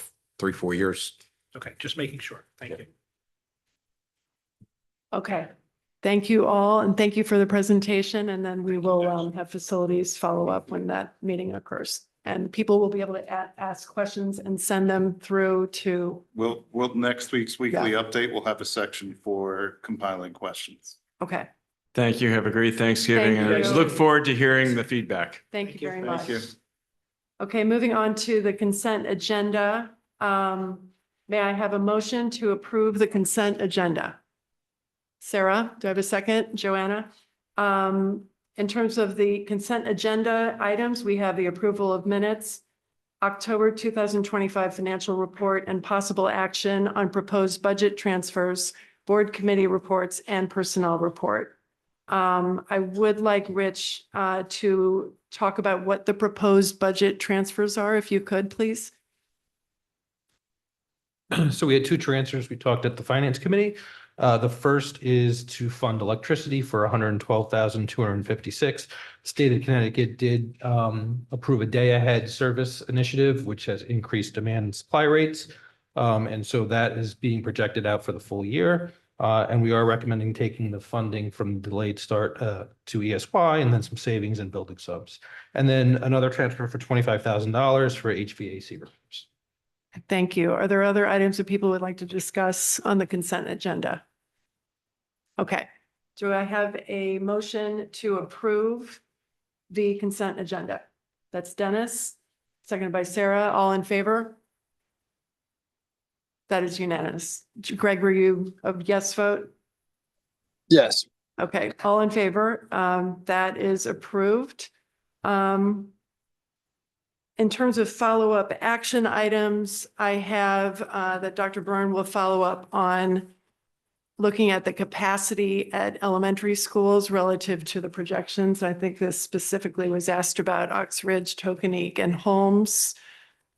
[SPEAKER 17] years.
[SPEAKER 15] Okay, just making sure. Thank you.
[SPEAKER 6] Okay. Thank you all, and thank you for the presentation. And then we will have facilities follow up when that meeting occurs. And people will be able to ask questions and send them through to,
[SPEAKER 5] We'll next week's weekly update, we'll have a section for compiling questions.
[SPEAKER 6] okay.
[SPEAKER 14] Thank you. Have a great Thanksgiving.
[SPEAKER 6] Thank
[SPEAKER 14] And I
[SPEAKER 6] you.
[SPEAKER 14] look forward to hearing the feedback.
[SPEAKER 6] Thank you very
[SPEAKER 14] Thank
[SPEAKER 6] much.
[SPEAKER 14] you.
[SPEAKER 6] Okay, moving on to the consent agenda. May I have a motion to approve the consent agenda? Sarah, do I have a second? Joanna? In terms of the consent agenda items, we have the approval of minutes, October 2025 financial report, and possible action on proposed budget transfers, board committee reports, and personnel report. I would like Rich to talk about what the proposed budget transfers are, if you could, please.
[SPEAKER 11] So we had 2 transfers. We talked at the finance committee. The first is to fund electricity for $112,256. State of Connecticut did approve a day ahead service initiative, which has increased demand and supply rates. And so that is being projected out for the full year. And we are recommending taking the funding from delayed start to ESY, and then some savings in building subs. And then another transfer for $25,000 for HVAC repairs.
[SPEAKER 6] Thank you. Are there other items that people would like to discuss on the consent agenda? Okay. Do I have a motion to approve the consent agenda? That's Dennis, seconded by Sarah. All in favor? That is unanimous. Greg, were you a yes vote?
[SPEAKER 19] Yes.
[SPEAKER 6] Okay, all in favor? That is approved. In terms of follow-up action items, I have that Dr. Byrne will follow up on looking at the capacity at elementary schools relative to the projections. I think this specifically was asked about Oxridge, Tokenique, and Holmes.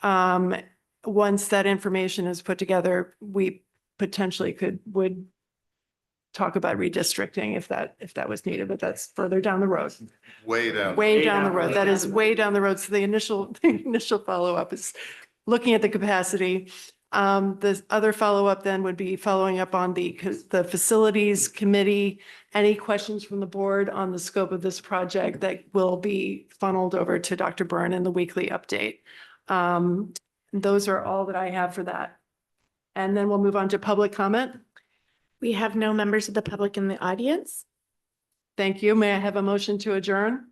[SPEAKER 6] Once that information is put together, we potentially would talk about redistricting if that was needed, but that's further down the road.
[SPEAKER 5] Way down.
[SPEAKER 6] Way down the road. That is way down the road. So the initial follow-up is looking at the capacity. The other follow-up then would be following up on the facilities committee. Any questions from the board on the scope of this project that will be funneled over to Dr. Byrne in the weekly update. Those are all that I have for that. And then we'll move on to public comment.
[SPEAKER 2] We have no members of the public in the audience.
[SPEAKER 6] Thank you. May I have a motion to adjourn?